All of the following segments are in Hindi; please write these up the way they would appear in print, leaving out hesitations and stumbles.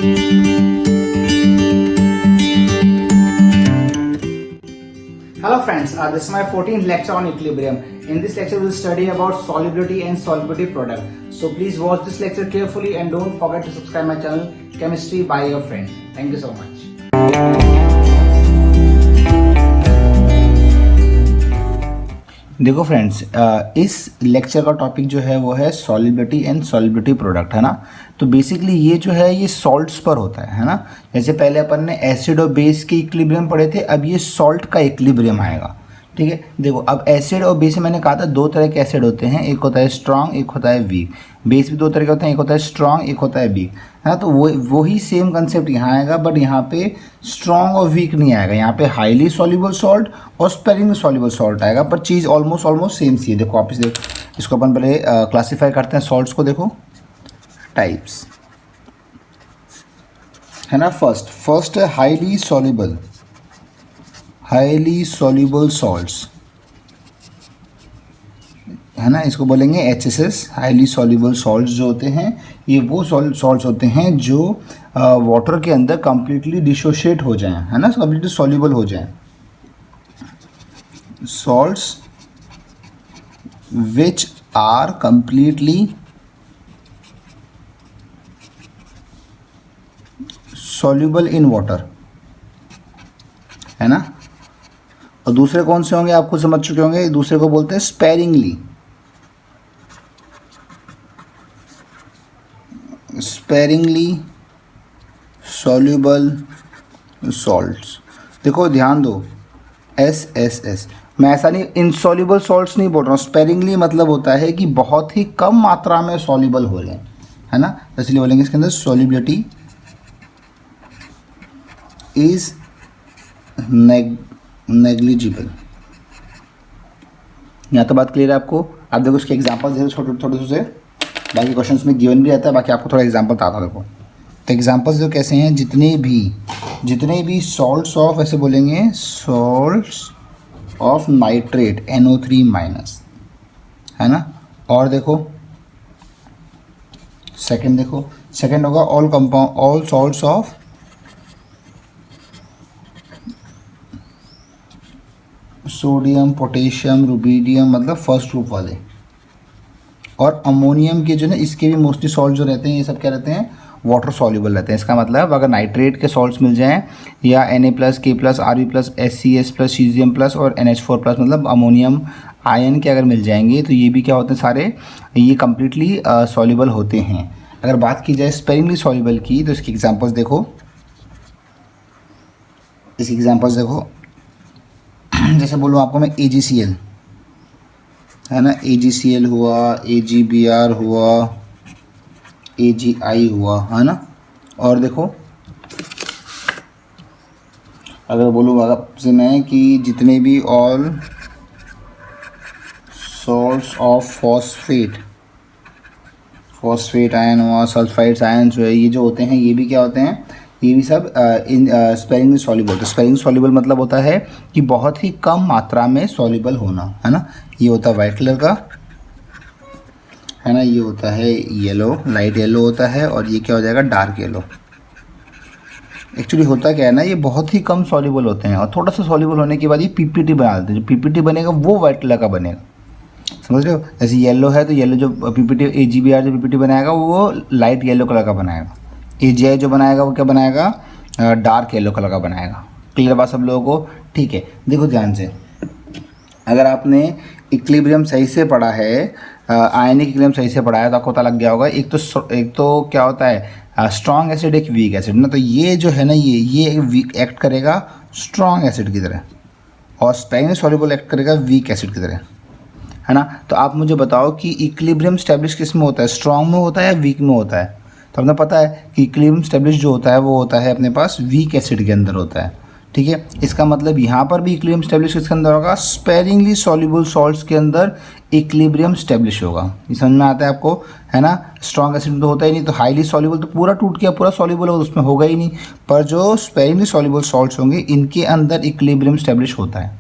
Hello friends, this is my 14th lecture on equilibrium. In this lecture we will study about solubility and solubility product. So please watch this lecture carefully and don't forget to subscribe my channel Chemistry by your friend. Thank you so much. देखो फ्रेंड्स, इस लेक्चर का टॉपिक जो है वो है सॉल्युबिलिटी एंड सॉल्युबिलिटी प्रोडक्ट, है ना। तो बेसिकली ये जो है ये सॉल्ट्स पर होता है ना। जैसे पहले अपन ने एसिड और बेस के इक्विलिब्रियम पढ़े थे, अब ये सॉल्ट का इक्विलिब्रियम आएगा। ठीक है, देखो अब एसिड और बेस में मैंने कहा था दो तरह के एसिड होते हैं, एक होता है स्ट्रांग, एक होता है वीक। बेस भी दो तरह के होते हैं, एक होता है स्ट्रांग, एक होता है वीक, है ना। तो वही सेम कंसेप्ट यहाँ आएगा, बट यहाँ पे स्ट्रांग और वीक नहीं आएगा। यहाँ पे हाईली सॉल्युबल सॉल्ट और स्पेरिंगली सॉल्युबल सॉल्ट आएगा, पर चीज़ ऑलमोस्ट सेम सी है। देखो आप देखो, इसको अपन पहले क्लासीफाई करते हैं सॉल्ट्स को। देखो टाइप्स, है ना। फर्स्ट है हाईली सॉल्युबल सॉल्ट्स, है ना। इसको बोलेंगे HSS, हाईली सॉल्युबल सॉल्ट्स जो होते हैं ये वो सॉल्ट्स होते हैं जो वाटर के अंदर कंप्लीटली डिसोशिएट हो जाएं, है ना, कंप्लीटली सॉल्युबल हो जाएं। Salts which are completely soluble in water, है ना। और दूसरे कौन से होंगे आपको समझ चुके होंगे, दूसरे को बोलते हैं स्पेरिंगली सॉल्युबल सॉल्ट्स। देखो ध्यान दो, SSS, मैं ऐसा नहीं इनसॉल्युबल सॉल्ट्स नहीं बोल रहा हूँ। स्पेरिंगली मतलब होता है कि बहुत ही कम मात्रा में सॉल्युबल हो रहे हैं, है ना। इसलिए बोलेंगे इसके अंदर सॉल्युबिलिटी इज नेग्लिजिबल। यहाँ तो बात क्लियर है आपको। आप देखो इसके एग्जांपल्स दे छोटे से, बाकी क्वेश्चंस में गिवन भी रहता है, बाकी आपको थोड़ा एग्जांपल बताता हूँ। देखो तो एग्जांपल्स जो कैसे हैं, जितने भी सॉल्ट्स ऑफ, ऐसे बोलेंगे salts of nitrate NO3 minus, है ना। और देखो सेकंड होगा all salts of sodium, potassium, rubidium, मतलब फर्स्ट ग्रुप वाले। और अमोनियम के जो है इसके भी मोस्टली सॉल्ट जो रहते हैं ये सब क्या रहते हैं, वाटर सॉल्युबल रहते हैं। इसका मतलब अगर नाइट्रेट के सॉल्ट्स मिल जाएं या Na+, K+, Rb+, HCS+, caesium+ और NH4+, मतलब अमोनियम आयन के अगर मिल जाएंगे तो ये भी क्या होते हैं, सारे ये कम्प्लीटली सॉल्युबल होते हैं। अगर बात की जाए स्पेरिंगली सॉल्युबल की तो इसकी एग्जाम्पल्स देखो, जैसे बोलूँ आपको मैं AgCl, है ना, AgCl हुआ, AgBr हुआ, AgI हुआ, है ना। और देखो अगर बोलूँ आपसे मैं कि जितने भी all salts of phosphate ion हुआ, सल्फाइड्स आयन जो है, ये जो होते हैं ये भी क्या होते हैं, ये भी सब इन स्पेरिंगली सॉल्युबल। तो स्पेरिंगली सॉल्युबल मतलब होता है कि बहुत ही कम मात्रा में सॉल्युबल होना, है ना। ये होता है वाइट कलर का, है ना। ये होता है येलो, लाइट येलो होता है, और ये क्या हो जाएगा, डार्क येलो। एक्चुअली होता क्या है ना, ये बहुत ही कम सॉल्युबल होते हैं और थोड़ा सा सॉल्युबल होने के बाद ये PPT बना देते हैं। जो PPT बनेगा वो वाइट कलर का बनेगा, समझ रहे हो। जैसे येलो है तो येलो जो PPT AgBr जो PPT बनाएगा वो लाइट येलो कलर का बनाएगा। AgI जो बनाएगा वो क्या बनाएगा, डार्क येलो कलर का बनाएगा। क्लियर बात सब लोगों को, ठीक है। देखो ध्यान से, अगर आपने इक्विलिब्रियम सही से पढ़ा है, आयनिक इक्विलिब्रियम सही से पढ़ा है तो आपको पता लग गया होगा। एक तो क्या होता है स्ट्रॉन्ग एसिड, एक वीक एसिड ना। तो ये जो है ना ये वीक एक्ट करेगा स्ट्रॉन्ग एसिड की तरह, और स्पेरिंगली सॉल्युबल एक्ट करेगा वीक एसिड की तरह, है ना। तो आप मुझे बताओ कि इक्विलिब्रियम स्टैब्लिश किस में होता है, स्ट्रॉन्ग में होता है या वीक में होता है। तो आपने पता है कि इक्विलिब्रियम स्टैब्लिश जो होता है वो होता है अपने पास वीक एसिड के अंदर होता है, ठीक है। इसका मतलब यहाँ पर भी इक्विलिब्रियम स्टैब्लिश किसके अंदर होगा, स्पेरिंगली सॉल्युबल सॉल्ट्स के अंदर इक्विलिब्रियम स्टैब्लिश होगा। ये समझ में आता है आपको, है ना। स्ट्रॉन्ग एसिड तो होता ही नहीं, तो हाईली सॉल्युबल तो पूरा टूट गया, पूरा सॉल्युबल होगा, उसमें होगा ही नहीं। पर जो स्पेरिंगली सॉल्युबल सॉल्ट्स होंगे इनके अंदर इक्विलिब्रियम स्टैब्लिश होता है,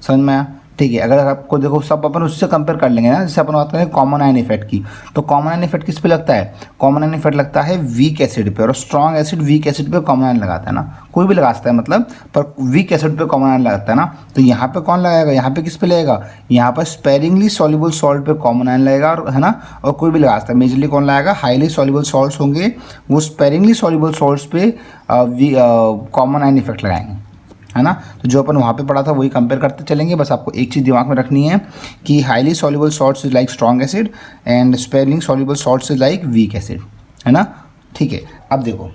समझ में आया। ठीक है। अगर आपको देखो सब अपन उससे कंपेयर कर लेंगे ना, जैसे अपन बात करें कॉमन आयन इफेक्ट की, तो कॉमन आयन इफेक्ट किस पे लगता है? कॉमन आयन इफेक्ट लगता है वीक एसिड पे, और स्ट्रॉन्ग एसिड वीक एसिड पे कॉमन आयन लगाता है ना, कोई भी लगा सकता है मतलब, पर वीक एसिड पे कॉमन आयन लगाता है ना। तो यहाँ पे कौन लगाएगा? यहाँ पे किस पे लगेगा? यहाँ पर स्पेरिंगली सॉल्युबल सॉल्ट पे कॉमन आयन लगेगा, और है ना, और कोई भी लगा सकता है। मेजरली कौन लगाएगा? हाईली सॉल्युबल सॉल्ट्स होंगे, वो स्पेरिंगली सॉल्युबल सॉल्ट्स पे कॉमन आयन इफेक्ट लगाएंगे, है ना। तो जो अपन वहाँ पे पढ़ा था वही कंपेयर करते चलेंगे। बस आपको एक चीज़ दिमाग में रखनी है कि highly soluble salts is like strong acid and sparing soluble salts is like weak acid, है ना। ठीक है, अब देखो,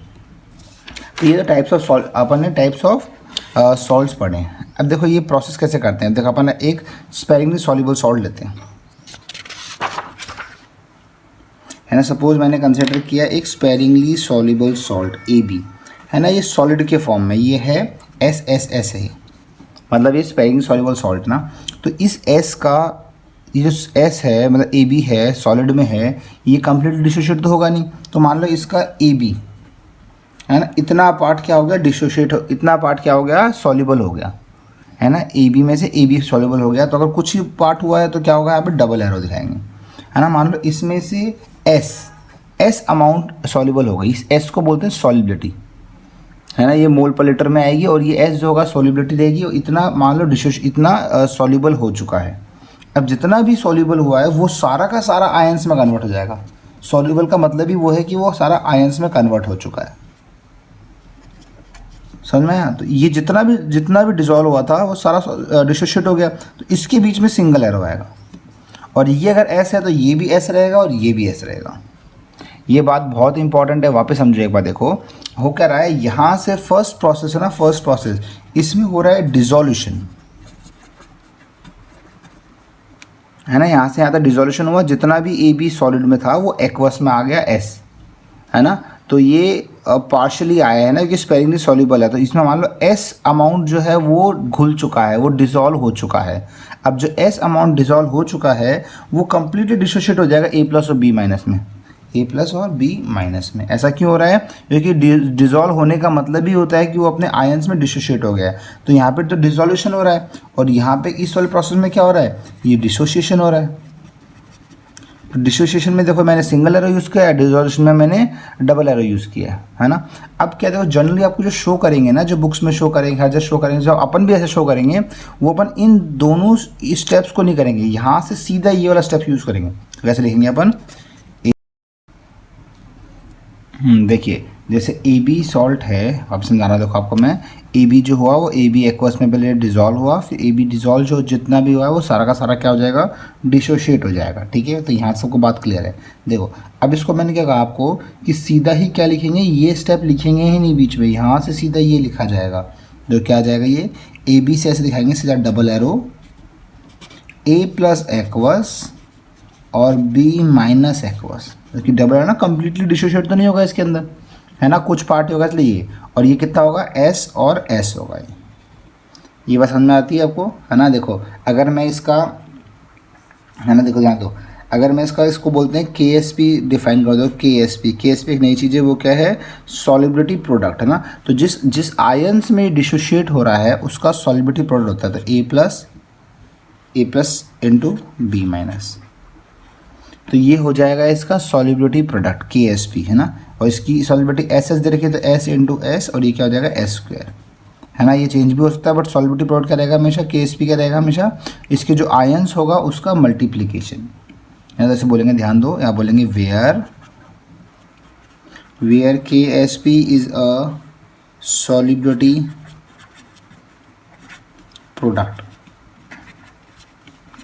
तो ये टाइप्स ऑफ सॉल्ट अपन ने टाइप्स ऑफ सॉल्ट्स पढ़े हैं। अब देखो ये प्रोसेस कैसे करते हैं। देखो अपन एक स्पेरिंगली सॉल्युबल सॉल्ट लेते हैं, है ना। सपोज मैंने कंसिडर किया एक स्पेरिंगली सॉल्युबल सॉल्ट AB, है ना, ये सॉलिड के फॉर्म में, ये है SSS है, मतलब ये स्पेरिंगली सॉल्युबल सॉल्ट ना। तो इस S का, ये जो S है मतलब AB है, सॉलिड में है, ये कंप्लीटली डिसोशिएट तो होगा नहीं। तो मान लो इसका AB है ना, इतना पार्ट क्या हो गया? डिसोशिएट, इतना पार्ट क्या हो गया? सॉल्युबल हो गया, है ना। AB में से AB सॉल्युबल हो गया। तो अगर कुछ ही पार्ट हुआ है तो क्या होगा? यहाँ पे डबल एरो दिखाएंगे, है ना। मान लो इसमें से S अमाउंट सॉल्युबल होगा, इस S को बोलते हैं सॉल्युबिलिटी, है ना। ये मोल पर लीटर में आएगी, और ये S जो होगा सॉल्युबिलिटी रहेगी, और इतना मान लो इतना सॉल्युबल हो चुका है। अब जितना भी सॉल्युबल हुआ है वो सारा का सारा आयंस में कन्वर्ट हो जाएगा। सॉल्युबल का मतलब ही वो है कि वो सारा आयंस में कन्वर्ट हो चुका है, समझ में आया। तो ये जितना भी डिजॉल्व हुआ था वो सारा डिसोशिएट हो गया। तो इसके बीच में सिंगल एरो आएगा, और ये अगर S है तो ये भी S रहेगा और ये भी S रहेगा। ये बात बहुत इंपॉर्टेंट है, वापस समझो एक बार। देखो हो क्या रहा है, यहाँ से फर्स्ट प्रोसेस है ना, फर्स्ट प्रोसेस, इसमें हो रहा है डिसोल्यूशन, है ना। यहाँ से यहाँ तक डिसोल्यूशन हुआ, जितना भी AB सॉलिड में था वो एक्वस में आ गया S, है ना। तो ये पार्शली आया है ना, कि स्पेरिंगली सॉल्युबल है, तो इसमें मान लो S अमाउंट जो है वो घुल चुका है, वो डिसॉल्व हो चुका है। अब जो S अमाउंट डिसॉल्व हो चुका है वो कंप्लीटली डिसोशिएट हो जाएगा A प्लस और B माइनस में, A प्लस और B माइनस में। ऐसा क्यों हो रहा है? क्योंकि डिसॉल्व होने का मतलब ही होता है कि वो अपने आयंस में डिसोशिएट हो गया है। तो यहाँ पे तो डिसोल्यूशन हो रहा है, और यहाँ पे इस वाले प्रोसेस में क्या हो रहा है? ये डिसोसिएशन हो रहा है। डिसोसिएशन में देखो मैंने सिंगल एरो यूज़ किया है, डिसोल्यूशन में मैंने डबल एरो यूज़ किया है ना। अब क्या देखो, जनरली आपको जो शो करेंगे ना, जो बुक्स में शो करेंगे, हर जगह शो करेंगे, जो अपन भी ऐसे शो करेंगे, वो अपन इन दोनों स्टेप्स को नहीं करेंगे, यहाँ से सीधा ये वाला स्टेप यूज़ करेंगे। तो कैसे लिखेंगे अपन? देखिए जैसे AB सॉल्ट है, आप समझाना देखो आपको मैं, AB जो हुआ वो AB एक्वस में पहले डिज़ोल्व हुआ, फिर AB डिज़ोल्व जो जितना भी हुआ है वो सारा का सारा क्या हो जाएगा? डिसोशिएट हो जाएगा, ठीक है। तो यहाँ सबको बात क्लियर है। देखो अब इसको मैंने क्या कहा आपको कि सीधा ही क्या लिखेंगे, ये स्टेप लिखेंगे ही नहीं बीच में, यहाँ से सीधा ये लिखा जाएगा। जो क्या आ जाएगा, ये AB से ऐसे दिखाएंगे सीधा double arrow, A plus aqueous और B माइनस एक्वस, क्योंकि डबल है ना, कंप्लीटली डिसोशिएट तो नहीं होगा इसके अंदर, है ना, कुछ पार्ट होगा इसलिए। और ये कितना होगा? S और S होगा। ये बात समझ में आती है आपको, है ना। देखो अगर मैं इसका, है ना, देखो ध्यान दो, अगर मैं इसको बोलते हैं KSP डिफाइन कर दो, KSP एक नई चीज़ है, वो क्या है? सॉल्युबिलिटी प्रोडक्ट, है ना। तो जिस आयंस में डिसोशिएट हो रहा है उसका सॉल्युबिलिटी प्रोडक्ट होता है, तो A plus into B minus, तो ये हो जाएगा इसका सॉल्युबिलिटी प्रोडक्ट KSP, है ना। और इसकी सॉल्युबिलिटी SS दे रखी है, तो S इंटू S, और ये क्या हो जाएगा? S स्क्वायर, है ना। ये चेंज भी हो सकता है, बट सॉल्युबिलिटी प्रोडक्ट क्या रहेगा हमेशा? KSP क्या रहेगा हमेशा? इसके जो आयंस होगा उसका मल्टीप्लीकेशन, है ना। जैसे बोलेंगे, ध्यान दो, यहाँ बोलेंगे where KSP is a solubility product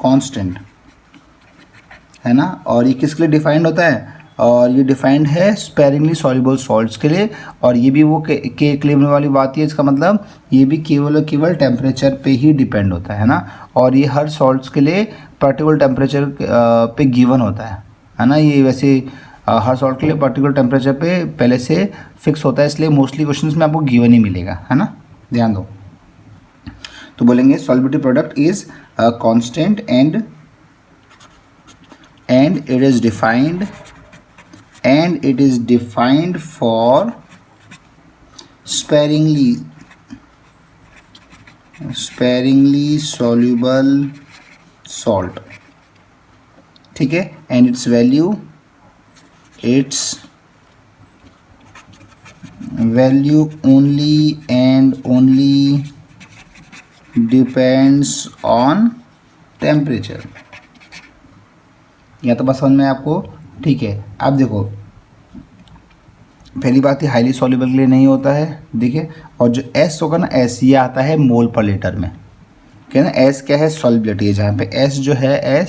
constant, है ना। और ये किसके लिए डिफाइंड होता है? और ये डिफाइंड है स्पेरिंगली सॉल्युबल सॉल्ट्स के लिए। और ये भी वो के क्लेम वाली बात है, इसका मतलब ये भी केवल टेम्परेचर पे ही डिपेंड होता है ना। और ये हर सॉल्ट्स के लिए पर्टिकुलर टेम्परेचर पे गिवन होता है ना। ये वैसे हर सॉल्ट के लिए पर्टिकुलर टेम्परेचर पे पहले से फिक्स होता है, इसलिए मोस्टली क्वेश्चंस में आपको गिवन ही मिलेगा, है ना। ध्यान दो, तो बोलेंगे solubility product is constant and it is defined for sparingly soluble salt, ठीक है, and it's value only and only depends on temperature. या तो बस समझ में आपको, ठीक है। अब देखो पहली बात ही हाईली सॉल्युबल के लिए नहीं होता है, देखिए, और जो एस होगा ना, एस ये आता है मोल पर लीटर में, क्या ना, एस क्या है, सॉल्युबिलिटी है, जहाँ पे एस जो है,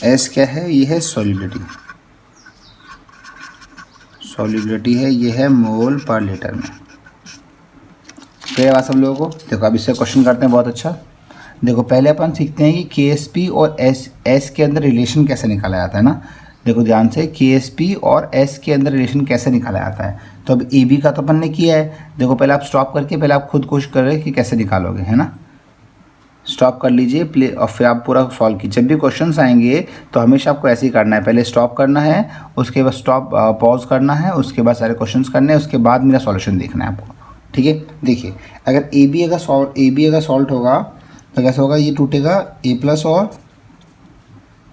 एस क्या है, ये है सॉल्युबिलिटी है, ये है मोल पर लीटर में। क्लियर बात सब लोगों को। देखो अब इससे क्वेश्चन करते हैं, बहुत अच्छा। देखो पहले अपन सीखते हैं कि KSP और एस के अंदर रिलेशन कैसे निकाला जाता है ना। देखो ध्यान से, KSP और एस के अंदर रिलेशन कैसे निकाला जाता है। तो अब AB का तो अपन ने किया है। देखो पहले आप स्टॉप करके पहले आप खुद कोशिश कर रहे हैं कि कैसे निकालोगे, है ना। स्टॉप कर लीजिए प्ले, और फिर आप पूरा सॉल्व कीजिए। जब भी क्वेश्चंस आएंगे तो हमेशा आपको ऐसे ही करना है, पहले स्टॉप करना है, उसके बाद पॉज करना है, उसके बाद सारे क्वेश्चंस करने हैं, उसके बाद मेरा सॉल्यूशन देखना है आपको, ठीक है। देखिए अगर AB अगर सॉल्ट होगा तो कैसे होगा, ये टूटेगा A प्लस और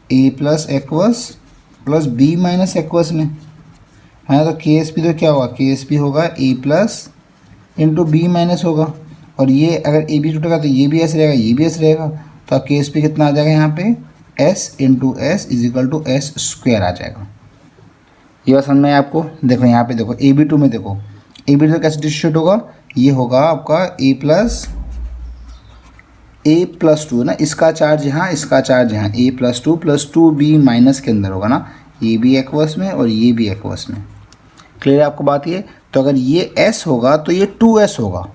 A plus aqueous plus B minus aqueous में, है ना। तो KSP तो क्या होगा, KSP होगा A plus into B minus होगा, और ये अगर AB टूटेगा तो ये भी S रहेगा, ये भी S रहेगा। तो अब KSP कितना आ जाएगा यहाँ पे, S into S is equal to S square आ जाएगा। ये बात समझ में है आपको। देखो यहाँ पे देखो AB2 में देखो, AB2 कैसे डिस्ट्रीब्यूट होगा, ये होगा आपका A प्लस 2 है ना, इसका चार्ज यहाँ, इसका चार्ज यहाँ, A plus 2 plus 2B minus के अंदर होगा ना, ये भी एक्वस में और ये भी एक्वस में। क्लियर है आपको बात ये। तो अगर ये S होगा तो ये 2S होगा,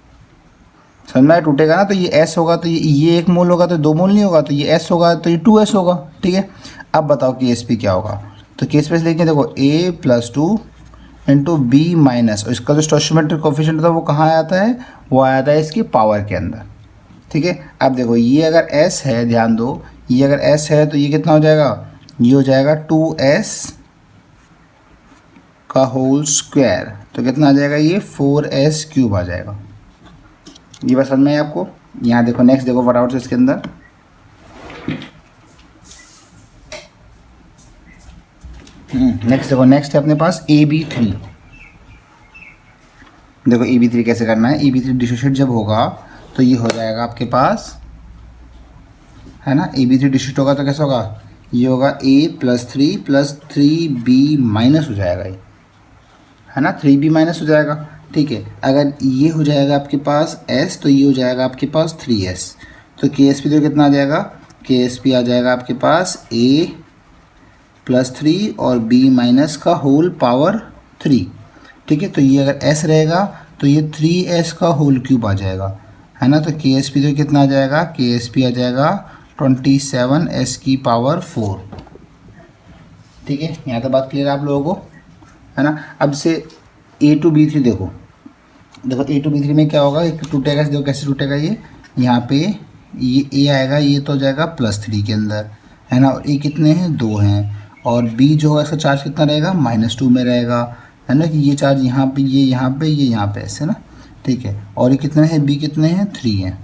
समझ में टूटेगा ना। तो ये S होगा तो ये 1 मोल होगा तो 2 मोल नहीं होगा, तो ये S होगा तो ये 2S होगा, ठीक है। अब बताओ KSP क्या होगा। तो KSP लिखेंगे, देखो A plus 2 into B minus, और इसका जो स्टोइचियोमेट्रिक कोएफिशिएंट था वो कहाँ आता है, वो आता है इसकी पावर के अंदर, ठीक है। अब देखो ये अगर S है, ध्यान दो, ये अगर S है तो ये कितना हो जाएगा, ये हो जाएगा 2S का होल स्क्वायर, तो कितना आ जाएगा, ये 4S क्यूब आ जाएगा। ये बस समझ में है आपको। यहाँ देखो नेक्स्ट देखो फटाफट से इसके अंदर, नेक्स्ट देखो, नेक्स्ट है अपने पास AB3। देखो AB3 कैसे करना है। AB3 डिसोशिएट जब होगा तो ये हो जाएगा आपके पास, है ना। AB3 डिसोशिएट होगा तो कैसा होगा, ये होगा A plus 3 plus 3B minus हो जाएगा, ये है ना, 3B माइनस हो जाएगा, ठीक है। अगर ये हो जाएगा आपके पास S तो ये हो जाएगा आपके पास 3S। तो KSP तो कितना आ जाएगा, KSP आ जाएगा आपके पास A प्लस 3 और B माइनस का होल पावर 3, ठीक है। तो ये अगर S रहेगा तो ये 3S का होल क्यूब आ जाएगा, है ना। तो KSP तो कितना आ जाएगा, KSP आ जाएगा 27S की पावर 4, ठीक है। यहाँ तो बात क्लियर है आप लोगों को, है ना। अब से A2B3 देखो A2B3 में क्या होगा, एक टूटेगा, देखो कैसे टूटेगा, ये यहाँ पे ये A आएगा, ये तो हो जाएगा +3 के अंदर, है ना। और A कितने हैं, 2 हैं, और B जो है इसका चार्ज कितना रहेगा, -2 में रहेगा, है ना। कि ये चार्ज यहाँ पे, ये यहाँ पे, ये यहाँ पे, ऐसे ना, ठीक है। और ये कितने हैं, B कितने हैं, 3 हैं,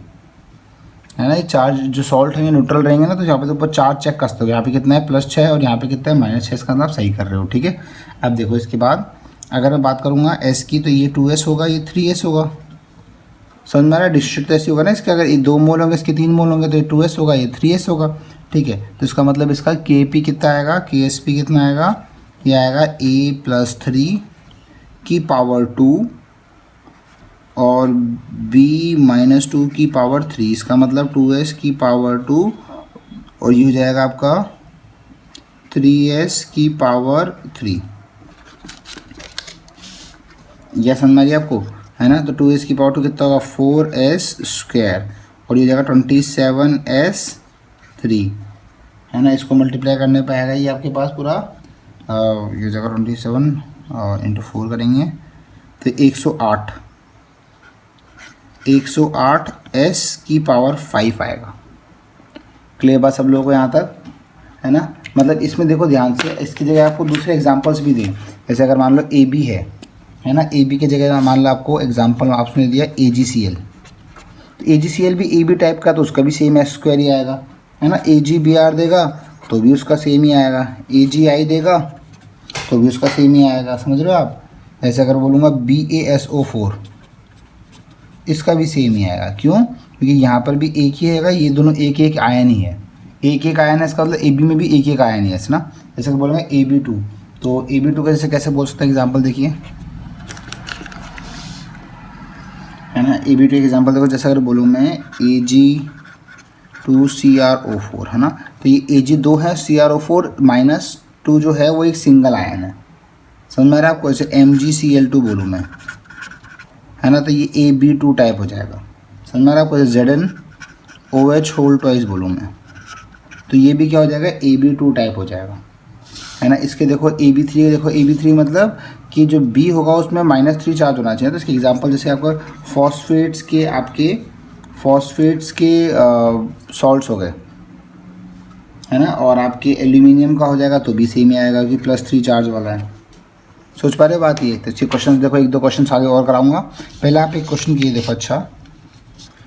है ना। ये चार्ज जो सॉल्ट है न्यूट्रल रहेंगे ना, तो यहाँ पे तो ऊपर चार्ज चेक कर सकते हो, यहाँ पे कितना है +6 और यहाँ पे कितना है -6, इसका मतलब आप सही कर रहे हो, ठीक है। अब देखो इसके बाद अगर मैं बात करूँगा S की, तो ये 2S होगा, ये 3S होगा, समझ में आ रहा है। डिस्ट्रीब्यूट तो ऐसी होगा ना इसके, अगर ये 2 मोल होंगे, इसके 3 मोल होंगे, तो ये 2S होगा, ये 3S होगा, ठीक है। तो इसका मतलब इसका KP कितना आएगा, KSP कितना आएगा, ये आएगा A प्लस 3 की पावर 2 और B माइनस 2 की पावर 3, इसका मतलब 2S की पावर 2, और ये हो जाएगा आपका 3S की पावर 3। यह समझ में आ गया आपको, है ना। तो 2S की पावर 2 कितना होगा, 4S स्क्वायर, और ये जगह 27S3, है ना। इसको मल्टीप्लाई करने पर आएगा ये आपके पास पूरा, ये जगह 27 इंटू 4 करेंगे तो 108S की पावर 5 आएगा। क्लियर बात सब लोगों को यहाँ तक, है ना। मतलब इसमें देखो ध्यान से, इसकी जगह आपको दूसरे एग्जांपल्स भी दें, जैसे अगर मान लो AB है ना, AB की जगह मान लो आपको एग्जांपल ऑप्शन ने दिया AgCl, तो AgCl भी AB टाइप का, तो उसका भी सेम S स्क्वायर ही आएगा, है ना। AgBr देगा तो भी उसका सेम ही आएगा, AgI देगा तो भी उसका सेम ही आएगा, समझ रहे हो आप। ऐसे अगर बोलूँगा BaSO4, इसका भी सेम ही आएगा। क्यों? क्योंकि यहाँ पर भी एक ही रहेगा, ये दोनों एक एक आयन ही है, एक एक आयन है, इसका मतलब AB में भी एक एक आयन ही है ना। जैसे कि बोलेंगे AB2, तो AB2 का जैसे कैसे बोल सकते हैं, एग्जाम्पल देखिए, है ना। AB2 एग्जाम्पल देखो, जैसे अगर बोलूँ मैं Ag2CrO4, है ना, तो ये Ag2 है, CrO4 -2 जो है वो एक सिंगल आयन है, समझ में आ रहा है आपको। जैसे MgCl2 बोलूँ मैं, है ना, तो ये AB2 टाइप हो जाएगा, समझ में आ रहा है आपको। ZnOH होल ट्वाइस बोलूँ मैं, तो ये भी क्या हो जाएगा, AB2 टाइप हो जाएगा, है ना। इसके देखो AB3, देखो AB3 मतलब कि जो B होगा उसमें -3 चार्ज होना चाहिए। तो इसके एग्जांपल जैसे आपका फॉस्फेट्स के सॉल्ट्स हो गए, है ना, और आपके एल्यूमिनियम का हो जाएगा तो भी सेम ही आएगा कि +3 चार्ज वाला है। सोच पा रहे हो बात ये। तो अच्छे क्वेश्चन देखो, एक दो क्वेश्चन आगे और कराऊंगा, पहले आप एक क्वेश्चन किए देखो, अच्छा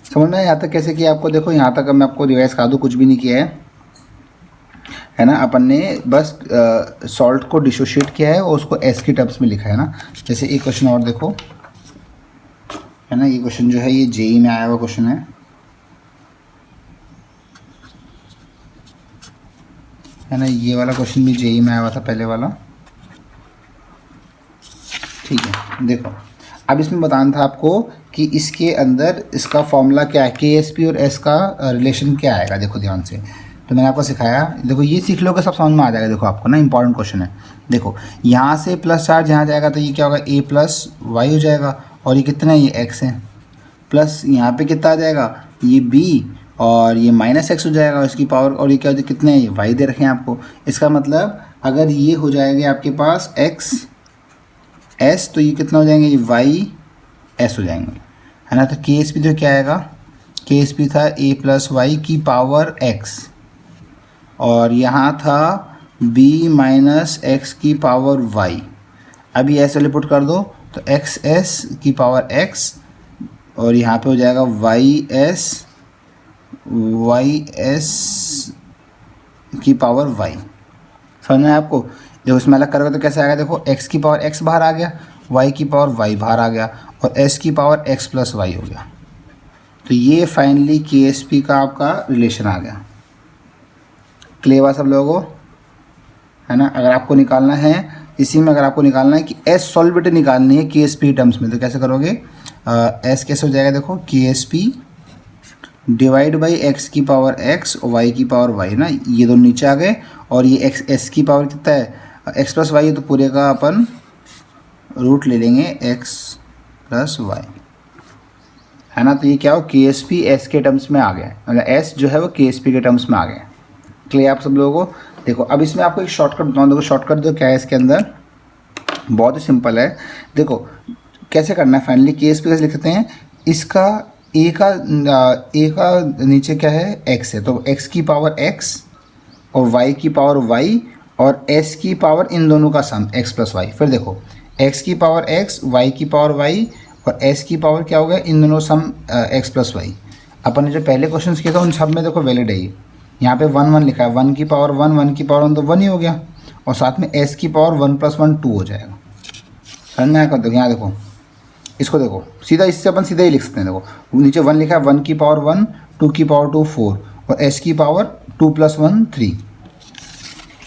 समझ में यहाँ तक कैसे किया आपको। देखो यहाँ तक मैं आपको रिवाइज करा दूँ, कुछ भी नहीं किया है ना। अपन ने बस सॉल्ट को डिसोशिएट किया है और उसको एस की टर्म्स में लिखा है ना। जैसे एक क्वेश्चन और देखो, है ना, ये क्वेश्चन जो है ये जेई में आया हुआ क्वेश्चन है ना। ये वाला क्वेश्चन भी जेई में आया हुआ था, पहले वाला, ठीक है। देखो अब इसमें बताना था आपको कि इसके अंदर इसका फॉर्मूला क्या है, KSP और S का रिलेशन क्या आएगा। देखो ध्यान से, तो मैंने आपको सिखाया, देखो ये सीख लो कि सब समझ में आ जाएगा। देखो आपको ना इंपॉर्टेंट क्वेश्चन है। देखो यहाँ से प्लस चार्ज यहाँ जाएगा तो ये क्या होगा, A+Y हो जाएगा, और ये कितना है, ये X है, प्लस यहाँ पे कितना आ जाएगा, ये B, और ये -X हो जाएगा इसकी पावर, और ये क्या कितने हैं, ये Y दे रखे हैं आपको। इसका मतलब अगर ये हो जाएगा आपके पास X S, तो ये कितना हो जाएंगे, ये YS हो जाएंगे, है ना। तो KSP तो क्या आएगा, KSP था A+Y की पावर X, और यहाँ था B - X की पावर Y। अभी ऐसे वाले पुट कर दो तो XS की पावर X, और यहाँ पे हो जाएगा YS की पावर Y। समझ में आपको। देखो इसमें अलग करोगे तो कैसे आएगा, देखो x की पावर x बाहर आ गया, y की पावर y बाहर आ गया, और s की पावर x + y हो गया। तो ये फाइनली KSP का आपका रिलेशन आ गया। क्लियर हुआ सब लोगों को, है ना। अगर आपको निकालना है इसी में, अगर आपको निकालना है कि S सॉल्युबिलिटी निकालनी है KSP टर्म्स में, तो कैसे करोगे, S कैसे हो जाएगा, देखो KSP डिवाइड बाई x की पावर x और y की पावर y ना, ये दोनों नीचे आ गए, और ये S की पावर कितना है, x + y है, तो पूरे का अपन रूट ले लेंगे x + y, है ना। तो ये क्या हो, KSP S के टर्म्स में आ गया, मतलब S जो है वो KSP के टर्म्स में आ गया। क्लियर आप सब लोगों को। देखो अब इसमें आपको एक शॉर्टकट बताऊँ, देखो शॉर्टकट जो क्या है इसके अंदर, बहुत ही सिंपल है। देखो कैसे करना है, फाइनली KSP कैसे लिखते हैं, इसका A का नीचे क्या है, x है, तो x की पावर x और y की पावर y और s की पावर इन दोनों का सम x + y। फिर देखो x की पावर x, y की पावर y और s की पावर क्या हो गया, इन दोनों सम x + y। अपन ने जो पहले क्वेश्चन किए थे उन सब में देखो वैलिड है ये। यहाँ पे 1 1 लिखा है, 1 की पावर 1, 1 की पावर 1 तो 1 ही हो गया, और साथ में s की पावर 1 + 1 2 हो जाएगा। समझ में आया। देखो यहाँ देखो, इसको देखो सीधा, इससे अपन सीधा ही लिख सकते हैं। देखो नीचे 1 लिखा है, 1 की पावर 1, 2 की पावर 2 4, और s की पावर 2 + 1 3।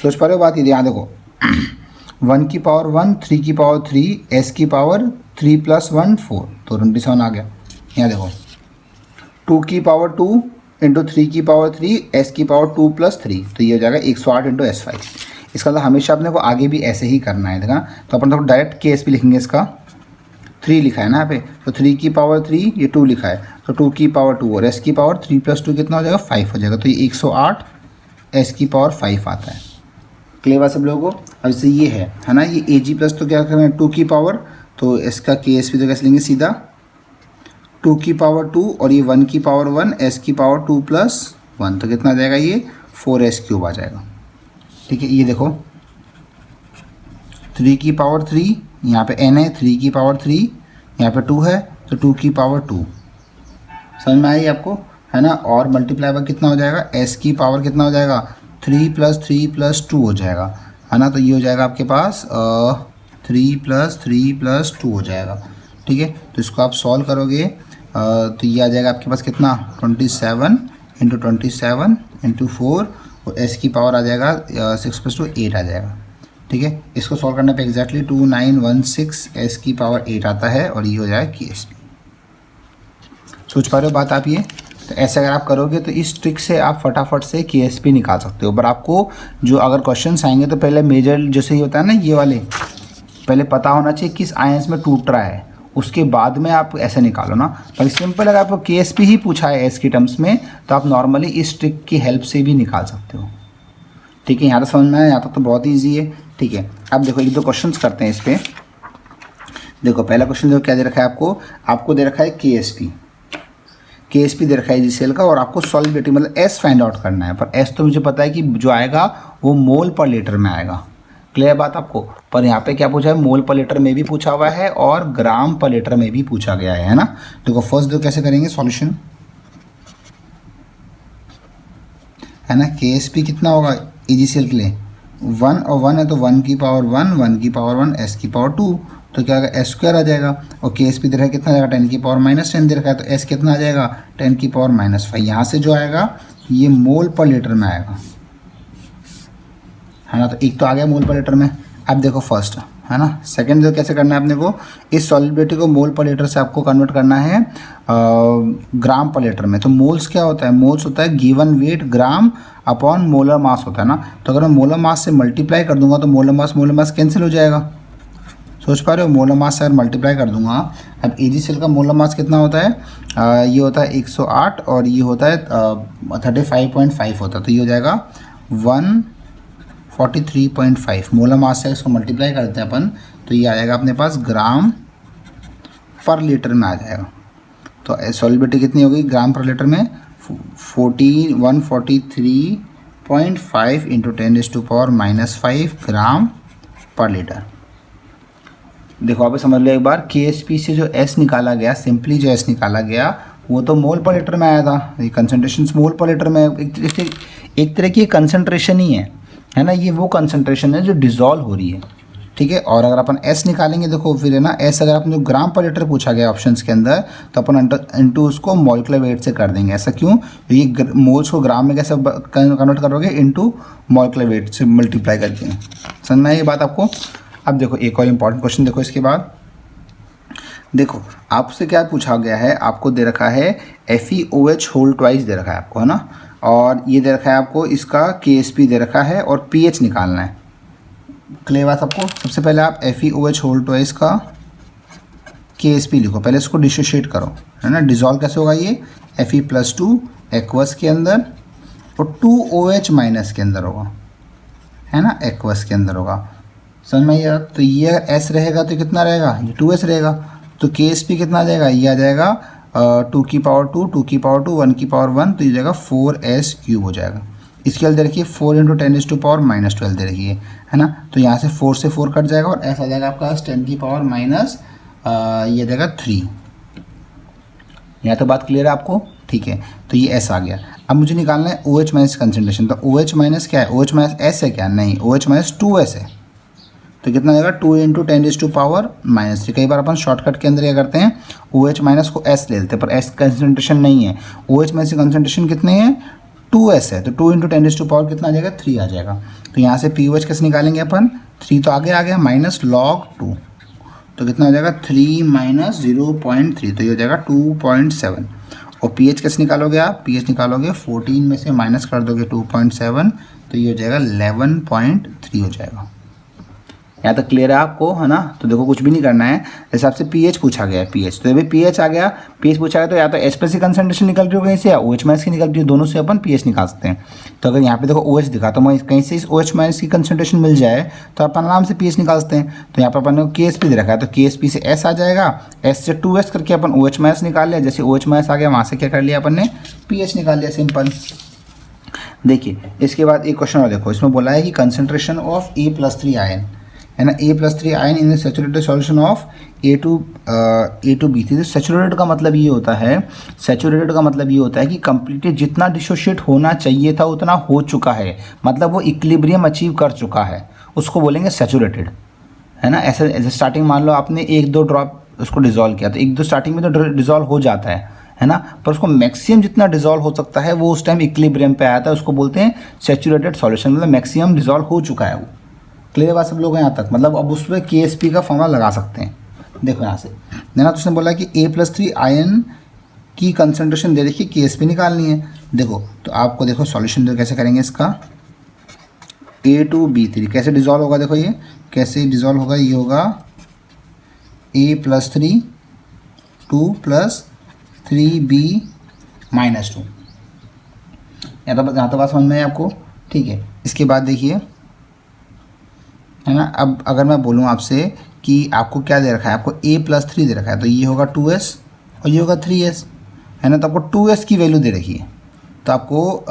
सोच पा रहे हो बात ये, यहाँ देखो 1 की पावर 1, 3 की पावर 3, s की पावर 3 + 1 4, तो 27 आ गया। यहाँ देखो 2 की पावर 2 × 3 की पावर 3, s की पावर 2 + 3, तो ये हो जाएगा 108 × S5। इसका मतलब हमेशा अपने को आगे भी ऐसे ही करना है, देखा। तो अपन देखो डायरेक्ट KSP लिखेंगे, इसका 3 लिखा है ना यहाँ पे, तो 3 की पावर 3, ये 2 लिखा है, तो 2 की पावर 2 और s की पावर 3 + 2 कितना हो जाएगा, 5 हो जाएगा। तो ये 108 s की पावर 5 आता है। क्लियर सब लोगों को। अब जैसे ये है ना, ये Ag+ तो क्या करें, 2 की पावर, तो इसका KSP तो कैसे लेंगे, सीधा 2 की पावर 2 और ये 1 की पावर 1, s की पावर 2 + 1, तो कितना आ जाएगा, ये 4s³ आ जाएगा। ठीक है, ये देखो 3 की पावर 3, यहाँ पे n है, 3 की पावर 3, यहाँ पे 2 है, तो 2 की पावर 2, समझ में आई आपको, है ना। और मल्टीप्लाई बाय कितना हो जाएगा, एस की पावर कितना हो जाएगा, 3 + 3 + 2 हो जाएगा, है ना। तो ये हो जाएगा आपके पास 3 + 3 + 2 हो जाएगा, ठीक है। तो इसको आप सॉल्व करोगे तो ये आ जाएगा आपके पास कितना, 27 × 27 × 4 और एस की पावर आ जाएगा 6 + 2 8 आ जाएगा, ठीक है। इसको सॉल्व करने पे एग्जैक्टली 2916 एस की पावर 8 आता है और ये हो जाएगा KSP। सोच पा रहे हो बात आप ये। तो ऐसे अगर आप करोगे तो इस ट्रिक से आप फटाफट से KSP निकाल सकते हो। पर आपको जो अगर क्वेश्चन आएंगे तो पहले मेजर जैसे ही होता है ना ये वाले, पहले पता होना चाहिए किस आयंस में टूट रहा है, उसके बाद में आप ऐसे निकालो ना। पर सिंपल अगर आपको KSP ही पूछा है एस की टर्म्स में तो आप नॉर्मली इस ट्रिक की हेल्प से भी निकाल सकते हो, ठीक है। यहाँ तक समझ में आया, यहाँ तक तो बहुत ईजी है, ठीक है। अब देखो 1-2 क्वेश्चंस करते हैं इस पर। देखो पहला क्वेश्चन देखो क्या दे रखा है आपको दे रखा है KSP दे रखा है GCl का और आपको सॉल्युबिलिटी मतलब S फाइंड आउट करना है। पर S तो मुझे पता है कि जो आएगा वो मोल पर लीटर में आएगा, क्लियर बात आपको। पर यहाँ पे क्या पूछा है, मोल पर लीटर में भी पूछा हुआ है और ग्राम पर लीटर में भी पूछा गया है ना। देखो फर्स्ट देखो कैसे करेंगे सॉल्यूशन, है ना। KSP कितना होगा GCl के लिए 1 और 1 है तो 1 की पावर 1 1 की पावर 1 S की पावर 2 तो क्या होगा S² आ जाएगा। और KSP दे रखा है कितना जाएगा 10 की पावर -10 दे रखा है तो S कितना आ जाएगा 10 की पावर -5। यहाँ से जो आएगा ये मोल पर लीटर में आएगा, है ना। तो एक तो आ गया मोल पर लीटर में। अब देखो फर्स्ट, है ना। सेकंड जो कैसे करना है अपने को, इस सॉल्युबिलिटी को मोल पर लीटर से आपको कन्वर्ट करना है ग्राम पर लीटर में। तो मोल्स क्या होता है, मोल्स होता है गिवन वेट ग्राम अपॉन मोलर मास होता है ना। तो अगर मैं मोलर मास से मल्टीप्लाई कर दूंगा तो मोलर मास कैंसिल हो जाएगा, सोच पा रहे हो। मोलर मास से अगर मल्टीप्लाई कर दूंगा, अब AgCl का मोलर मास कितना होता है, ये होता है 108 और ये होता है 35.5 होता है। तो ये हो जाएगा 143.5 मोलर मास से इसको मल्टीप्लाई करते हैं अपन तो ये आ जाएगा अपने पास ग्राम पर लीटर में आ जाएगा। तो सॉल्युबिलिटी कितनी होगी ग्राम पर लीटर में 143.5 × 10⁻⁻5 ग्राम पर लीटर। देखो आप समझ लो एक बार, KSP से जो S निकाला गया, सिंपली जो S निकाला गया वो तो मोल पर लीटर में आया था। ये कंसंट्रेशन मोल पर लीटर में एक तरह की कंसंट्रेशन ही है ना। ये वो कंसंट्रेशन है जो डिज़ोल्व हो रही है, ठीक है। और अगर अपन S निकालेंगे, देखो फिर है ना S अगर अपन जो ग्राम पर लीटर पूछा गया ऑप्शंस के अंदर तो अपन इंटू उसको मॉलिक्यूलर वेट से कर देंगे। ऐसा क्यों, ये मोल्स को ग्राम में कैसे कन्वर्ट करोगे, इंटू मॉलिक्यूलर वेट से मल्टीप्लाई करके। समझ में आई ये बात आपको। अब देखो एक और इम्पॉर्टेंट क्वेश्चन देखो इसके बाद। देखो आपसे क्या पूछा गया है, आपको दे रखा है FeOH होल ट्वाइस दे रखा है आपको, है ना। और ये दे रखा है आपको इसका KSP दे रखा है और pH निकालना है, क्लियर बात आपको। सबसे पहले आप FeOH होल ट्वाइस का KSP लिखो, पहले इसको डिसोशिएट करो, है ना। डिजोल्व कैसे होगा ये Fe+2 एक्वस के अंदर और 2OH माइनस के अंदर होगा, है ना, एक्वस के अंदर होगा। समझ में आइए। तो ये S रहेगा तो कितना रहेगा, ये 2S रहेगा। तो KSP कितना आ जाएगा, ये आ जाएगा 2 की पावर 2 2 की पावर 2 1 की पावर 1 तो ये जाएगा 4S³ हो जाएगा। इसके अंदर देखिए 4 × 10⁻⁻12 दे रखी है ना। तो यहाँ से 4 से 4 कट जाएगा और S आ जाएगा आपका 10 की पावर माइनस ये जाएगा 3। यहाँ तो बात क्लियर है आपको, ठीक है। तो ये S आ गया। अब मुझे निकालना है OH माइनस कंसनट्रेशन। तो OH माइनस क्या है, OH माइनस S है क्या, नहीं, OH माइनस 2S है। तो कितना जाएगा 2 × 10⁻⁻3। कई बार अपन शॉर्टकट के अंदर क्या करते हैं, OH माइनस को S ले लेते हैं, पर S कंसनट्रेशन नहीं है। OH माइनस की कंसनट्रेशन कितनी है 2S है, तो 2 × 10⁻⁻ कितना आ जाएगा 3 आ जाएगा। तो यहाँ से POH कैसे निकालेंगे अपन, 3 तो आगे आ गया माइनस log 2 तो कितना हो जाएगा 3 - 0.3 तो ये हो जाएगा 2.7। और pH कैसे निकालोगे आप, pH निकालोगे 14 में से माइनस कर दोगे 2.7 तो ये हो जाएगा 11.3 हो जाएगा। यहाँ तक क्लियर है आपको, है ना। तो देखो कुछ भी नहीं करना है, जैसे आपसे pH पूछा गया है, pH तो अभी pH आ गया, pH पूछा गया तो या तो S प्लस की कंसनट्रेशन निकल रही हो कहीं से या OH माइनस की निकल रही हो, दोनों से अपन pH निकाल सकते हैं। तो अगर यहाँ पे देखो OH दिखा तो मैं कहीं से इस OH माइनस की कंसनट्रेशन मिल जाए तो अपन आराम से pH निकाल सकते हैं। तो यहाँ पर अपन ने KSP दे रखा है तो KSP से S आ जाएगा, S से 2S करके अपन OH माइनस निकाल लिया, जैसे OH माइनस आ गया वहाँ से क्या कर लिया अपन ने pH निकाल लिया, सिंपल। देखिए इसके बाद एक क्वेश्चन और देखो, इसमें बोला है कि कंसनट्रेशन ऑफ E+3 आयन, है ना, A+3 ion in the saturated solution of A2B3। तो सैचुरेटेड का मतलब ये होता है, सैचुरेटेड का मतलब ये होता है कि कंप्लीटली जितना डिसोशिएट होना चाहिए था उतना हो चुका है, मतलब वो इक्विलिब्रियम अचीव कर चुका है, उसको बोलेंगे सैचुरेटेड, है ना। ऐसे स्टार्टिंग मान लो आपने 1-2 ड्रॉप उसको डिज़ोल्व किया, तो 1-2 स्टार्टिंग में तो डिज़ोल्व हो जाता है ना, पर उसको मैक्सिमम जितना डिज़ोल्व हो सकता है वो उस टाइम इक्विलिब्रियम पे आया था, उसको बोलते हैं सैचुरेटेड सॉल्यूशन, मतलब मैक्सिमम डिज़ोल्व हो चुका है वो। क्लियर बात सब लोग यहाँ तक, मतलब अब उसमें KSP का फॉर्मूला लगा सकते हैं। देखो यहाँ से ना, तो उसने बोला कि A+3 आयन की कंसनट्रेशन दे रखी, KSP निकालनी है। देखो तो आपको देखो सॉल्यूशन कैसे करेंगे इसका, A2B3 कैसे डिज़ोल्व होगा, देखो ये कैसे डिज़ोल्व होगा, ये होगा A+3 2 + 3B - 2। यहाँ तो बात समझ में है आपको, ठीक है। इसके बाद देखिए, है ना, अब अगर मैं बोलूँ आपसे कि आपको क्या दे रखा है, आपको A+3 दे रखा है, तो ये होगा 2S और ये होगा 3S, है ना। तो आपको 2S की वैल्यू दे रखी है, तो आपको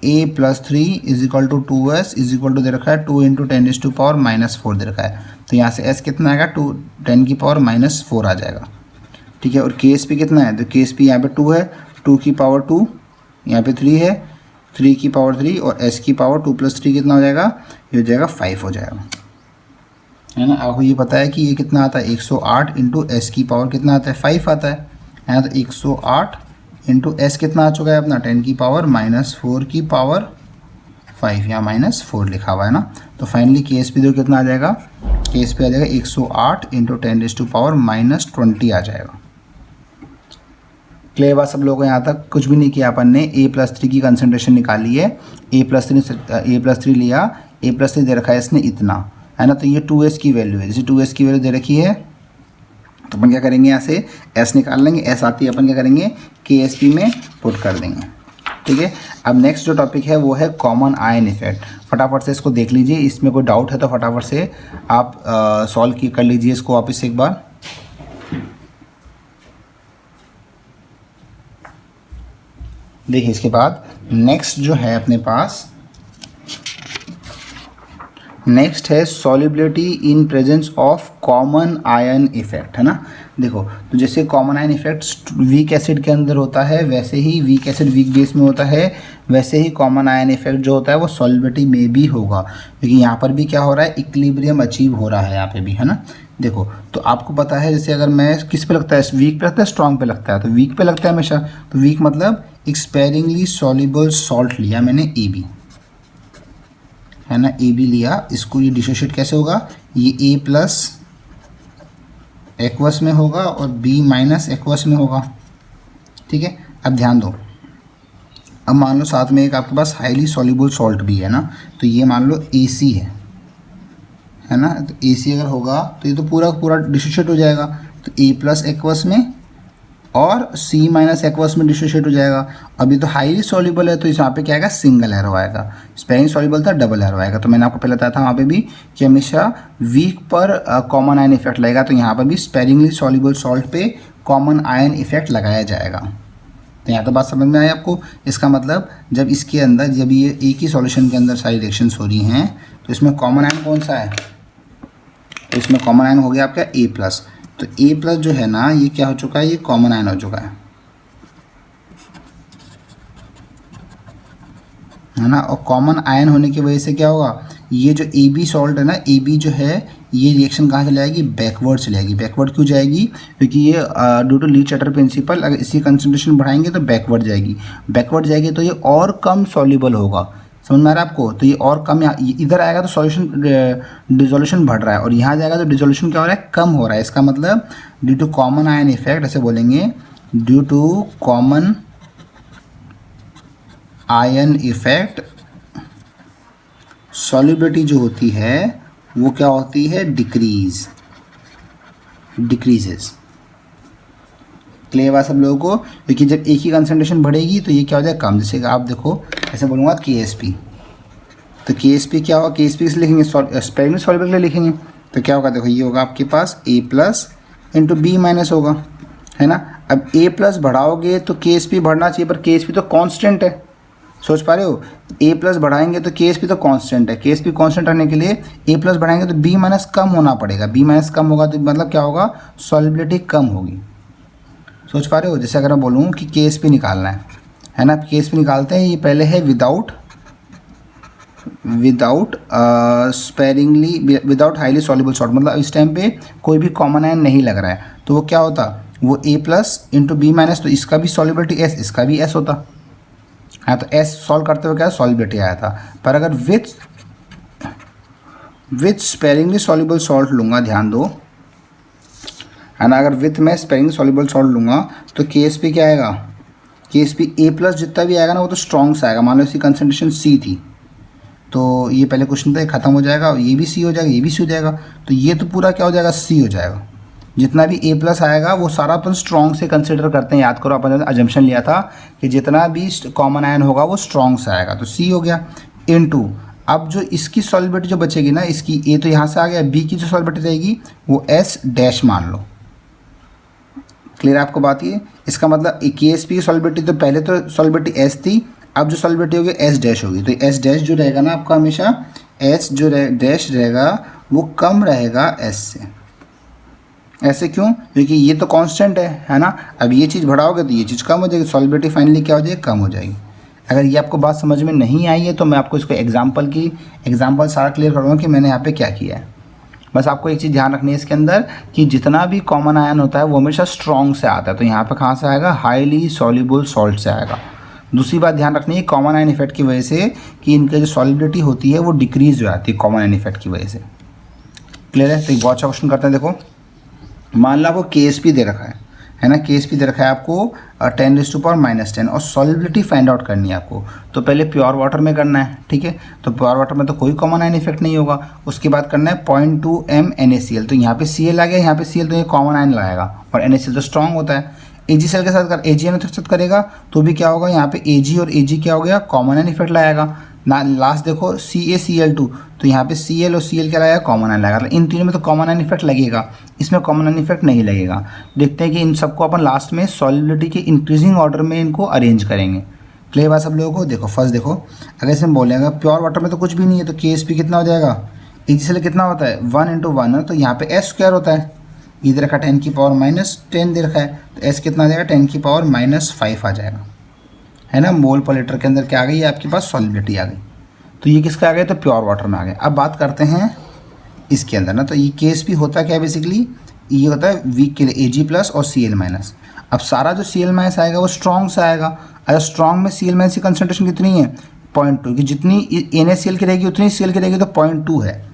A+3 = 2S = दे रखा है 2 × 10⁻⁻⁴ दे रखा है। तो यहाँ से S कितना आएगा, 2 10⁻⁻⁴ आ जाएगा, ठीक है। और KSP कितना है, तो KSP यहाँ पे 2 है, 2 की पावर 2, यहाँ पे 3 है, 3 की पावर 3 और S की पावर 2 + 3 कितना हो जाएगा, ये हो जाएगा 5 हो जाएगा, है ना। आपको ये पता है कि ये कितना आता है, 108 × S की पावर कितना आता है, 5 आता है ना। तो 108 × S कितना आ चुका है अपना, 10⁻⁻⁴ की पावर 5, यहाँ -4 लिखा हुआ है ना। तो फाइनली KSP दो कितना आ जाएगा, KSP आ जाएगा 108 × 10⁻⁻20 आ जाएगा। क्लियर बात सब लोगों को, यहाँ तक कुछ भी नहीं किया अपन ने, A+3 की कंसनट्रेशन निकाली है, A+3 लिया, A+3 दे रखा है इसने इतना, है ना। तो ये 2S की वैल्यू है, जैसे 2S की वैल्यू दे रखी है तो अपन क्या करेंगे, यहाँ से S निकाल लेंगे, S आती है अपन क्या करेंगे, KSP में पुट कर देंगे, ठीक है। अब नेक्स्ट जो टॉपिक है वो है कॉमन आयन इफेक्ट। फटाफट से इसको देख लीजिए, इसमें कोई डाउट है तो फटाफट से आप सॉल्व कर लीजिए इसको वापस से एक बार। देखिए इसके बाद नेक्स्ट जो है अपने पास, नेक्स्ट है solubility in presence of common ion effect, है ना। देखो तो जैसे common ion effect weak acid के अंदर होता है, वैसे ही वीक एसिड वीक बेस में होता है, वैसे ही कॉमन आयन इफेक्ट जो होता है वो सॉल्युबिलिटी में भी होगा, क्योंकि यहाँ पर भी क्या हो रहा है, इक्विलिब्रियम अचीव हो रहा है यहाँ पे भी, है ना। देखो तो आपको पता है, जैसे अगर मैं किस पे लगता है, वीक पे लगता है, स्ट्रॉन्ग पे लगता है, तो वीक पे लगता है हमेशा, तो वीक मतलब एक्सपेरिंगली सॉल्युबल सॉल्ट लिया मैंने AB, है ना, AB लिया, इसको ये डिसोशिएट कैसे होगा, ये A+ एक्वस में होगा और B- एक्वस में होगा, ठीक है। अब ध्यान दो, अब मान लो साथ में एक आपके पास हाईली सॉल्युबल सॉल्ट भी है ना, तो ये मान लो AC है ना। तो AC अगर होगा तो ये तो पूरा पूरा डिसोशिएट हो जाएगा, तो A+ एक्वस में और C- एक्वस में डिसोशिएट हो जाएगा। अभी तो हाईली सॉल्युबल है तो यहाँ पे क्या आएगा, सिंगल एरो आएगा, स्पेरिंग सॉल्युबल था डबल एरो आएगा। तो मैंने आपको पहले बताया था वहाँ पे भी कि हमेशा वीक पर कॉमन आयन इफेक्ट लगेगा, तो यहाँ पर भी स्पेरिंगली सॉल्युबल सॉल्ट पे कॉमन आयन इफेक्ट लगाया जाएगा। तो यहाँ तो बात समझ में आई आपको। इसका मतलब जब इसके अंदर, जब ये एक ही सॉल्यूशन के अंदर सारी रिएक्शंस हो रही हैं, तो इसमें कॉमन आयन कौन सा है, तो इसमें कॉमन आयन हो गया आपका A+। तो A+ जो है ना, ये क्या हो चुका है, ये कॉमन आयन हो चुका है ना। और कॉमन आयन होने की वजह से क्या होगा, ये जो AB सॉल्ट है ना, AB जो है ये रिएक्शन कहाँ चले जाएगी, बैकवर्ड चले जाएगी। बैकवर्ड क्यों जाएगी, क्योंकि ये due to Le Chatelier principle, अगर इसी कंसंट्रेशन बढ़ाएंगे तो बैकवर्ड जाएगी, बैकवर्ड जाएगी तो ये और कम सॉल्युबल होगा, समझ में आ रहा है आपको। तो ये और कम, इधर आएगा तो सॉल्यूशन डिसोल्यूशन बढ़ रहा है, और यहाँ जाएगा तो डिसोल्यूशन क्या हो रहा है, कम हो रहा है। इसका मतलब due to common ion effect, ऐसे बोलेंगे, due to common ion effect solubility जो होती है वो क्या होती है, डिक्रीजेस। क्लियर बात सब लोगों को, क्योंकि जब एक ही कंसंट्रेशन बढ़ेगी तो ये क्या हो जाएगा, कम। जैसे आप देखो, ऐसे बोलूँगा KSP, तो KSP क्या होगा, KSP से लिखेंगे स्पेरिंगली सॉल्युबल के लिए लिखेंगे, तो क्या होगा, देखो ये होगा आपके पास A+ × B- होगा, है ना। अब A+ बढ़ाओगे तो KSP बढ़ना चाहिए, पर KSP तो कांस्टेंट है सोच पा रहे हो, ए प्लस बढ़ाएंगे तो के एस पी तो कांस्टेंट है, के एस पी कांस्टेंट रहने के लिए ए प्लस बढ़ाएंगे तो बी माइनस कम होना पड़ेगा, बी माइनस कम होगा तो मतलब क्या होगा, सॉल्युबिलिटी कम होगी। सोच पा रहे हो, जैसे अगर मैं बोलूँ कि के एस पी निकालना है ना, के एस पी निकालते हैं, ये पहले है without sparingly, without highly soluble salt, मतलब इस टाइम पे कोई भी कॉमन आयन नहीं लग रहा है, तो वो क्या होता, वो ए प्लस इंटू बी माइनस, तो इसका भी सॉल्युबिलिटी एस, इसका भी एस होता है, तो एस सॉल्व करते हुए क्या सॉल्युबिलिटी आया था। पर अगर विथ स्पेरिंगली सॉल्युबल सॉल्ट लूँगा, ध्यान दो है ना, अगर विथ में स्पेरिंगली सॉल्युबल सॉल्ट लूँगा तो के एस पी क्या आएगा, के एस पी ए प्लस जितना भी आएगा ना वो तो स्ट्रॉन्ग से आएगा। मान लो इसकी कंसनट्रेशन सी थी, तो ये पहले क्वेश्चन था, ये खत्म हो जाएगा, और ये भी सी हो जाएगा, ये भी सी हो जाएगा, तो ये तो पूरा क्या हो जाएगा, सी हो जाएगा। जितना भी ए प्लस आएगा वो सारा अपन स्ट्रॉन्ग से कंसिडर करते हैं, याद करो अपन ने अजम्पशन लिया था कि जितना भी कॉमन आयन होगा वो स्ट्रॉन्ग से आएगा, तो सी हो गया इनटू, अब जो इसकी सॉल्युबिलिटी जो बचेगी ना, इसकी ए तो यहाँ से आ गया, बी की जो सॉल्युबिलिटी रहेगी वो एस डैश मान लो। क्लियर आपको बात, ये इसका मतलब के एस पी की सॉल्युबिलिटी तो पहले तो सॉल्युबिलिटी एस थी, अब जो सॉल्युबिलिटी होगी एस डैश होगी, तो एस डैश जो रहेगा ना आपका हमेशा, एस जो डैश रहेगा वो कम रहेगा एस से। ऐसे क्यों, क्योंकि ये तो कांस्टेंट है ना, अब ये चीज़ बढ़ाओगे तो ये चीज़ कम हो जाएगी, सॉल्युबिलिटी फाइनली क्या हो जाएगी, कम हो जाएगी। अगर ये आपको बात समझ में नहीं आई है तो मैं आपको इसको एग्जाम्पल सारा क्लियर करूँगा कि मैंने यहाँ पे क्या किया है। बस आपको एक चीज़ ध्यान रखनी है इसके अंदर कि जितना भी कॉमन आयन होता है वो हमेशा स्ट्रॉन्ग से आता है, तो यहाँ पे कहाँ से आएगा, हाईली सॉल्युबल सॉल्ट से आएगा। दूसरी बात ध्यान रखनी है कॉमन आयन इफेक्ट की वजह से कि इनकी जो सॉल्युबिलिटी होती है वो डिक्रीज हो जाती है कॉमन आयन इफेक्ट की वजह से। क्लियर है, तो एक बहुत अच्छा क्वेश्चन करते हैं। देखो मान लो आपको के एस पी दे रखा है ना, के एस पी दे रखा है आपको 10⁻⁻10 और सॉल्युबिलिटी फाइंड आउट करनी है आपको, तो पहले प्योर वाटर में करना है, ठीक है, तो प्योर वाटर में तो कोई कॉमन आयन इफेक्ट नहीं होगा। उसके बाद करना है 0.2 mNaCl, तो यहाँ पे Cl आ गया, यहाँ पे Cl तो ये कॉमन आयन लगाएगा और NaCl तो स्ट्रॉन्ग होता है। AgCl के साथ कर AgN के साथ करेगा तो भी क्या होगा, यहाँ पे Ag और Ag क्या हो गया, कॉमन आयन इफेक्ट लाएगा ना। लास्ट देखो CaCl2, तो यहाँ पे Cl और Cl क्या लगाएगा, कॉमन आयन लगाएगा। इन तीनों में तो कॉमन आयन इफेक्ट लगेगा, इसमें कॉमन आयन इफेक्ट नहीं लगेगा। देखते हैं कि इन सबको अपन लास्ट में सॉल्युबिलिटी के इंक्रीजिंग ऑर्डर में इनको अरेंज करेंगे। क्लियर बात सब लोगों को। देखो फर्स्ट देखो, अगर इसमें बोलेगा प्योर वाटर में तो कुछ भी नहीं है, तो KSP कितना हो जाएगा, AgCl कितना होता है 1 × 1, तो यहाँ पे S स्क्वायर होता है, इधर रखा 10⁻10 दे रखा है, तो S कितना आ जाएगा 10⁻5 आ जाएगा, है ना। मोल पर लीटर के अंदर क्या आ गई है आपके पास, सॉल्युबिलिटी आ गई। तो ये किसका आ गया, तो प्योर वाटर में आ गया। अब बात करते हैं इसके अंदर ना, तो ये KSP होता क्या है बेसिकली, ये होता है वीक के लिए Ag+ और Cl-। अब सारा जो Cl- आएगा वो स्ट्रॉन्ग से आएगा। अगर स्ट्रॉन्ग में Cl- की कंसनट्रेशन कितनी है 0.2, कि जितनी NaCl की रहेगी उतनी Cl की रहेगी, तो 0.2 है,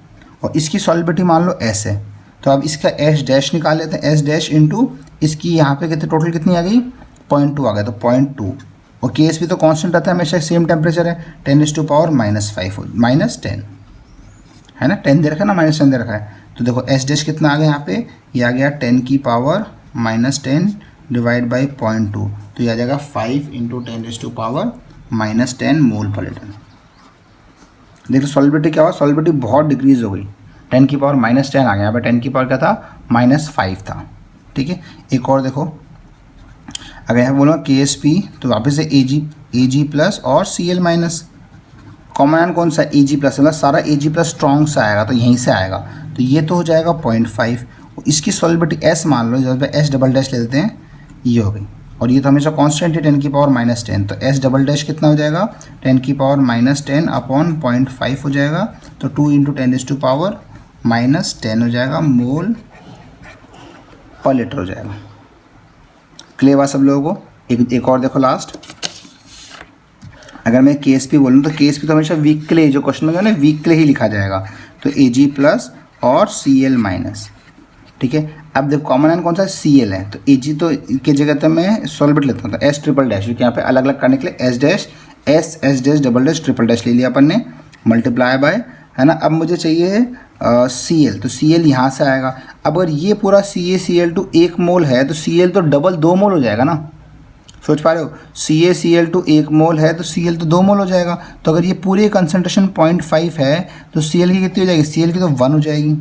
और इसकी सॉल्युबिलिटी मान लो S है, तो अब इसका S डैश निकाल लेते हैं, S डैश इंटू इसकी यहाँ पे कितने टोटल कितनी आ गई 0.2 आ गया, तो 0.2, और KSP तो कांस्टेंट रहता है हमेशा, सेम टेम्परेचर है, 10⁻⁻5 है ना, 10 दे रखा है ना, -10 दे रखा है। तो देखो S डैश कितना आ गया यहाँ पे, ये आ गया 10⁻⁻10 डिवाइड बाई 0.2, तो ये आ जाएगा 5 × 10⁻⁻10 मोल पर लीटर। देखो सॉल्युबिलिटी क्या हुआ, सॉल्युबिलिटी बहुत डिक्रीज हो गई, 10⁻⁻10 आ गया, यहाँ पे 10 की पावर क्या था -5 था, ठीक है। एक और देखो, अगर यहाँ बोलो KSP तो वापस से Ag+ और Cl-, कॉमन आयन कौन सा Ag+, मतलब सारा Ag+ स्ट्रॉन्ग से आएगा, तो यहीं से आएगा, तो ये तो हो जाएगा 0.5, इसकी सॉल्युबिलिटी S मान लो, जब S डबल डैश ले लेते हैं, ये हो गई, और ये तो हमेशा कांस्टेंट है 10⁻⁻10, तो S डबल डैश कितना हो जाएगा 10⁻⁻10 अपॉन 0.5 हो जाएगा, तो 2 × 10⁻⁻10 हो जाएगा, मोल पर लीटर हो जाएगा। क्लियर बात सब लोगों को। एक और देखो लास्ट, अगर मैं KSP बोलूँ तो KSP तो हमेशा वीक के लिए, जो क्वेश्चन में ना वीक के लिए ही लिखा जाएगा, तो Ag+ और Cl-, ठीक है। अब देखो कॉमन आयन कौन सा Cl है, तो Ag तो की जगह तो मैं सॉल्युबिलिटी लेता हूँ, तो S ट्रिपल डैश, क्योंकि यहाँ पे अलग अलग करने के लिए S dash S dash double dash triple dash ले लिया अपन ने, मल्टीप्लाई बाय, है ना। अब मुझे चाहिए Cl, तो Cl यहाँ से आएगा। अब अगर ये पूरा CaCl2 1 मोल है तो Cl तो डबल 2 मोल हो जाएगा ना, सोच पा रहे हो, CaCl2 1 मोल है तो Cl तो 2 मोल हो जाएगा। तो अगर ये पूरी कंसनट्रेशन 0.5 है तो Cl की कितनी हो जाएगी, Cl की तो 1 हो जाएगी।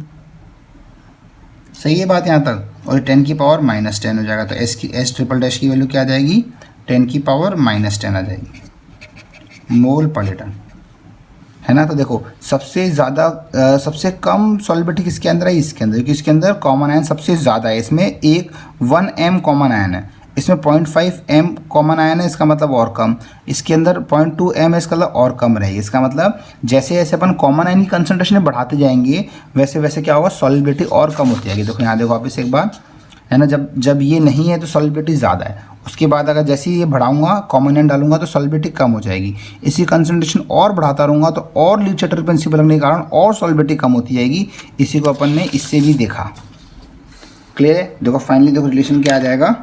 सही है बात यहाँ तक, और 10⁻⁻10 हो जाएगा, तो S ट्रिपल डैश की वैल्यू क्या आ जाएगी 10⁻⁻10 आ जाएगी। मोल पर लीटर, है ना। तो देखो सबसे ज़्यादा सबसे कम सॉल्युबिलिटी किसके अंदर है, इसके अंदर, क्योंकि इसके अंदर कॉमन आयन सबसे ज़्यादा है। इसमें एक 1 m कॉमन आयन है, इसमें 0.5 m कॉमन आयन है, इसका मतलब और कम। इसके अंदर 0.2 m है, इसका मतलब और कम रहेगी। इसका मतलब जैसे जैसे अपन कॉमन आयन की कंसंट्रेशन बढ़ाते जाएंगे वैसे वैसे क्या होगा, सॉल्युबिलिटी और कम होती जाएगी। देखो यहाँ देखो वापस एक बार, है ना, जब ये नहीं है तो सॉल्युबिलिटी ज़्यादा है, उसके बाद अगर जैसे ही ये बढ़ाऊंगा कॉमन आयन डालूंगा तो सॉल्युबिलिटी कम हो जाएगी। इसी कंसंट्रेशन और बढ़ाता रहूँगा तो और लीचटर प्रिंसिपल लगने के कारण और सॉल्युबिलिटी कम होती जाएगी। इसी को अपन ने इससे भी देखा। क्लियर है। देखो फाइनली देखो रिलेशन क्या आ जाएगा,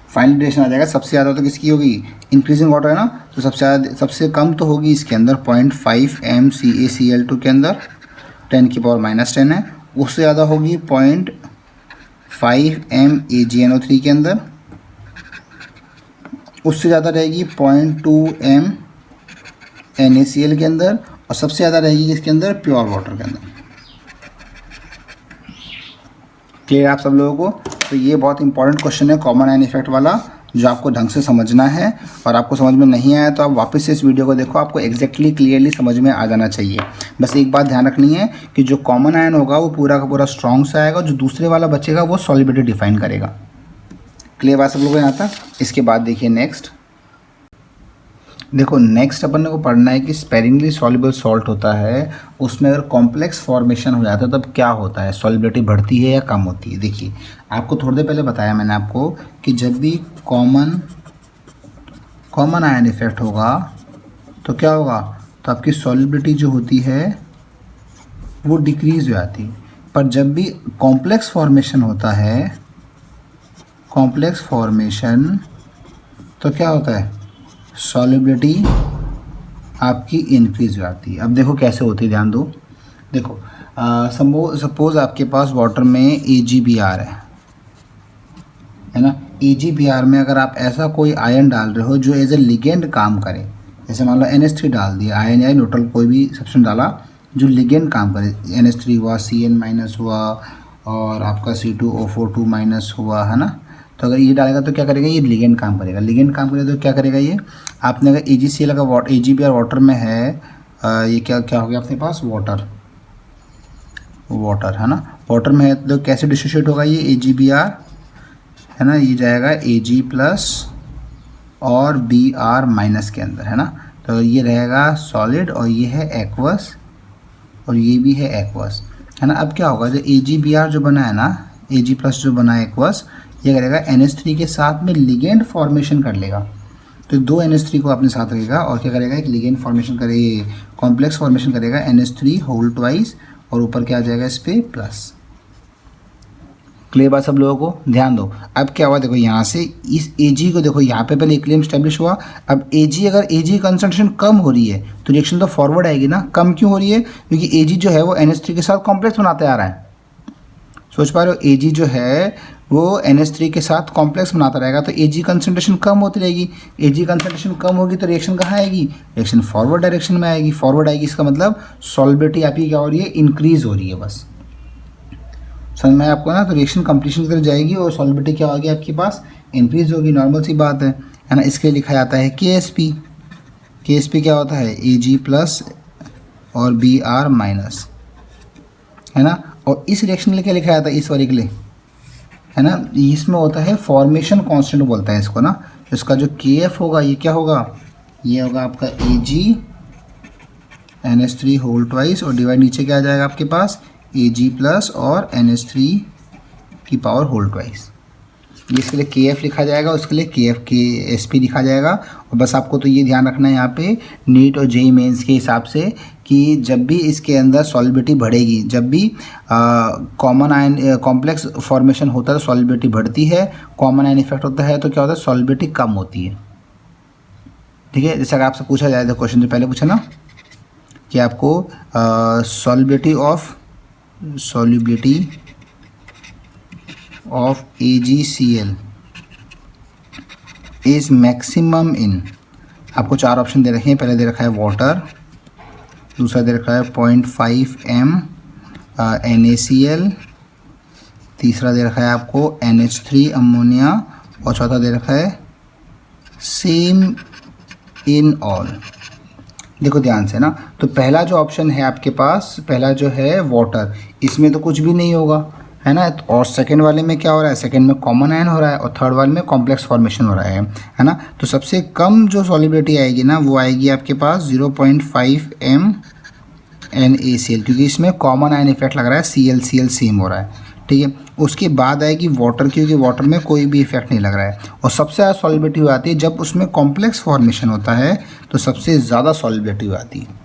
फाइनल रिलेशन आ जाएगा। सबसे ज़्यादा तो किसकी होगी, इंक्रीजिंग वाटर है ना, तो सबसे कम तो होगी इसके अंदर 0.5 m CaCl2 के अंदर 10⁻⁻10 है। उससे ज़्यादा होगी 0.5 m AgNO3 के अंदर, उससे ज़्यादा रहेगी 0.2 m NaCl के अंदर, और सबसे ज़्यादा रहेगी इसके अंदर प्योर वाटर के अंदर। क्लियर आप सब लोगों को। तो ये बहुत इंपॉर्टेंट क्वेश्चन है कॉमन आयन इफेक्ट वाला, जो आपको ढंग से समझना है। और आपको समझ में नहीं आया तो आप वापस से इस वीडियो को देखो, आपको एग्जैक्टली क्लियरली समझ में आ जाना चाहिए। बस एक बात ध्यान रखनी है कि जो कॉमन आयन होगा वो पूरा का पूरा स्ट्रॉन्ग से आएगा, जो दूसरे वाला बचेगा वो सॉल्युबिलिटी डिफाइन करेगा। क्लियर बात सब लोगों को यहाँ तक। इसके बाद देखिए नेक्स्ट, देखो नेक्स्ट अपन को पढ़ना है कि स्पेरिंगली सॉल्युबल सॉल्ट होता है, उसमें अगर कॉम्प्लेक्स फॉर्मेशन हो जाता है तब क्या होता है, सॉल्युबिलिटी बढ़ती है या कम होती है। देखिए आपको थोड़ी देर पहले बताया मैंने आपको कि जब भी कॉमन आयन इफेक्ट होगा तो क्या होगा, तो आपकी सॉल्युबिलिटी जो होती है वो डिक्रीज हो जाती है। पर जब भी कॉम्प्लेक्स फॉर्मेशन होता है, कॉम्प्लेक्स फॉर्मेशन, तो क्या होता है, सॉल्युबिलिटी आपकी इंक्रीज हो जाती है। अब देखो कैसे होती है, ध्यान दो। देखो सपोज आपके पास वाटर में AgBr है ना। AgBr में अगर आप ऐसा कोई आयन डाल रहे हो जो एज ए लिगेंड काम करे, जैसे मान लो NH3 डाल दिया, आयन या न्यूट्रल कोई भी सब्सटेंस डाला जो लिगेंड काम करे, NH3 हुआ, Cn- हुआ, और आपका C2O4 - हुआ, है ना। तो अगर ये डालेगा तो क्या करेगा, ये लिगेंड काम करेगा। लिगेंड काम करेगा तो क्या करेगा, ये आपने अगर AgCl का AgBr वाटर में है, ये क्या क्या हो गया अपने पास, वाटर है ना। वाटर में है तो कैसे डिसोशिएट होगा ये AgBr, है ना, ये जाएगा Ag+ और Br- के अंदर, है ना। तो ये रहेगा सॉलिड और ये है एक्वस और ये भी है एक्वस, है ना। अब क्या होगा, जो AgBr जो बना है ना, Ag+ जो बना है एक्वस, ये करेगा NH3 के साथ में लिगेंड फॉर्मेशन कर लेगा। तो दो NH3 को अपने साथ रखेगा और क्या करेगा, एक लिगेंड फॉर्मेशन करेगा, कॉम्प्लेक्स फॉर्मेशन करेगा NH3 और ऊपर क्या आ जाएगा इस पर प्लस। क्लियर बात सब लोगों को, ध्यान दो। अब क्या हुआ, देखो यहाँ से इस Ag को देखो, यहाँ पे पहले इक्विलिब्रियम स्टैब्लिश हुआ। अब अगर Ag कंसंट्रेशन कम हो रही है तो रिएक्शन तो फॉरवर्ड आएगी ना। कम क्यों हो रही है, क्योंकि Ag जो है वो NH3 के साथ कॉम्प्लेक्स बनाते आ रहा है। सोच पा रहे हो, Ag जो है वो NH3 के साथ कॉम्प्लेक्स बनाता रहेगा तो Ag कंसंट्रेशन कम होती रहेगी। Ag कंसंट्रेशन कम होगी तो रिएक्शन कहाँ आएगी, रिएक्शन फॉरवर्ड डायरेक्शन में आएगी। फॉरवर्ड आएगी इसका मतलब सॉल्युबिलिटी आपकी क्या हो रही है, इंक्रीज हो रही है। बस समझ में आपको ना। तो रिएक्शन कंप्लीशन की तरफ जाएगी और सॉल्युबिलिटी क्या होगी आपके पास, इंक्रीज होगी। नॉर्मल सी बात है ना। इसके लिए लिखा जाता है KSP। KSP क्या होता है, Ag+ और Br-, है ना। और इस रिएक्शन के लिए क्या लिखा जाता है, इस वाले के लिए, है ना, इसमें होता है फॉर्मेशन कांस्टेंट बोलता है इसको ना। तो इसका जो Kf होगा ये क्या होगा, ये होगा आपका Ag NH3 और डिवाइड नीचे क्या आ जाएगा आपके पास, Ag+ और NH3 इसके लिए KF लिखा जाएगा, उसके लिए KSP लिखा जाएगा। और बस आपको तो ये ध्यान रखना है यहाँ पे नीट और JEE मेंस के हिसाब से कि जब भी इसके अंदर सॉल्युबिलिटी बढ़ेगी, जब भी कॉमन आयन कॉम्प्लेक्स फॉर्मेशन होता है तो सॉल्युबिलिटी बढ़ती है, कॉमन आयन इफेक्ट होता है तो क्या होता है, सॉल्युबिलिटी कम होती है। ठीक है, जैसे अगर आपसे पूछा जाए तो क्वेश्चन जो पहले पूछा ना कि आपको solubility of AgCl is maximum in, आपको चार ऑप्शन दे रखे हैं। पहले दे रखा है वाटर, दूसरा दे रखा है 0.5 m NaCl, तीसरा दे रखा है आपको NH3 अमोनिया और चौथा दे रखा है सेम इन ऑल। देखो ध्यान से ना, तो पहला जो ऑप्शन है आपके पास, पहला जो है वाटर, इसमें तो कुछ भी नहीं होगा, है ना। और सेकंड वाले में क्या हो रहा है, सेकंड में कॉमन आयन हो रहा है, और थर्ड वाले में कॉम्प्लेक्स फॉर्मेशन हो रहा है ना। तो सबसे कम जो सॉलिबिलिटी आएगी ना, वो आएगी आपके पास 0.5 MnACl, क्योंकि इसमें कॉमन आयन इफेक्ट लग रहा है, ClCl सेम हो रहा है, ठीक है। उसके बाद आएगी वाटर, क्योंकि वाटर में कोई भी इफेक्ट नहीं लग रहा है। और सबसे ज़्यादा सॉलिबिलिटी आती है जब उसमें कॉम्प्लेक्स फॉर्मेशन होता है, तो सबसे ज़्यादा सॉलिबिलिटी आती है।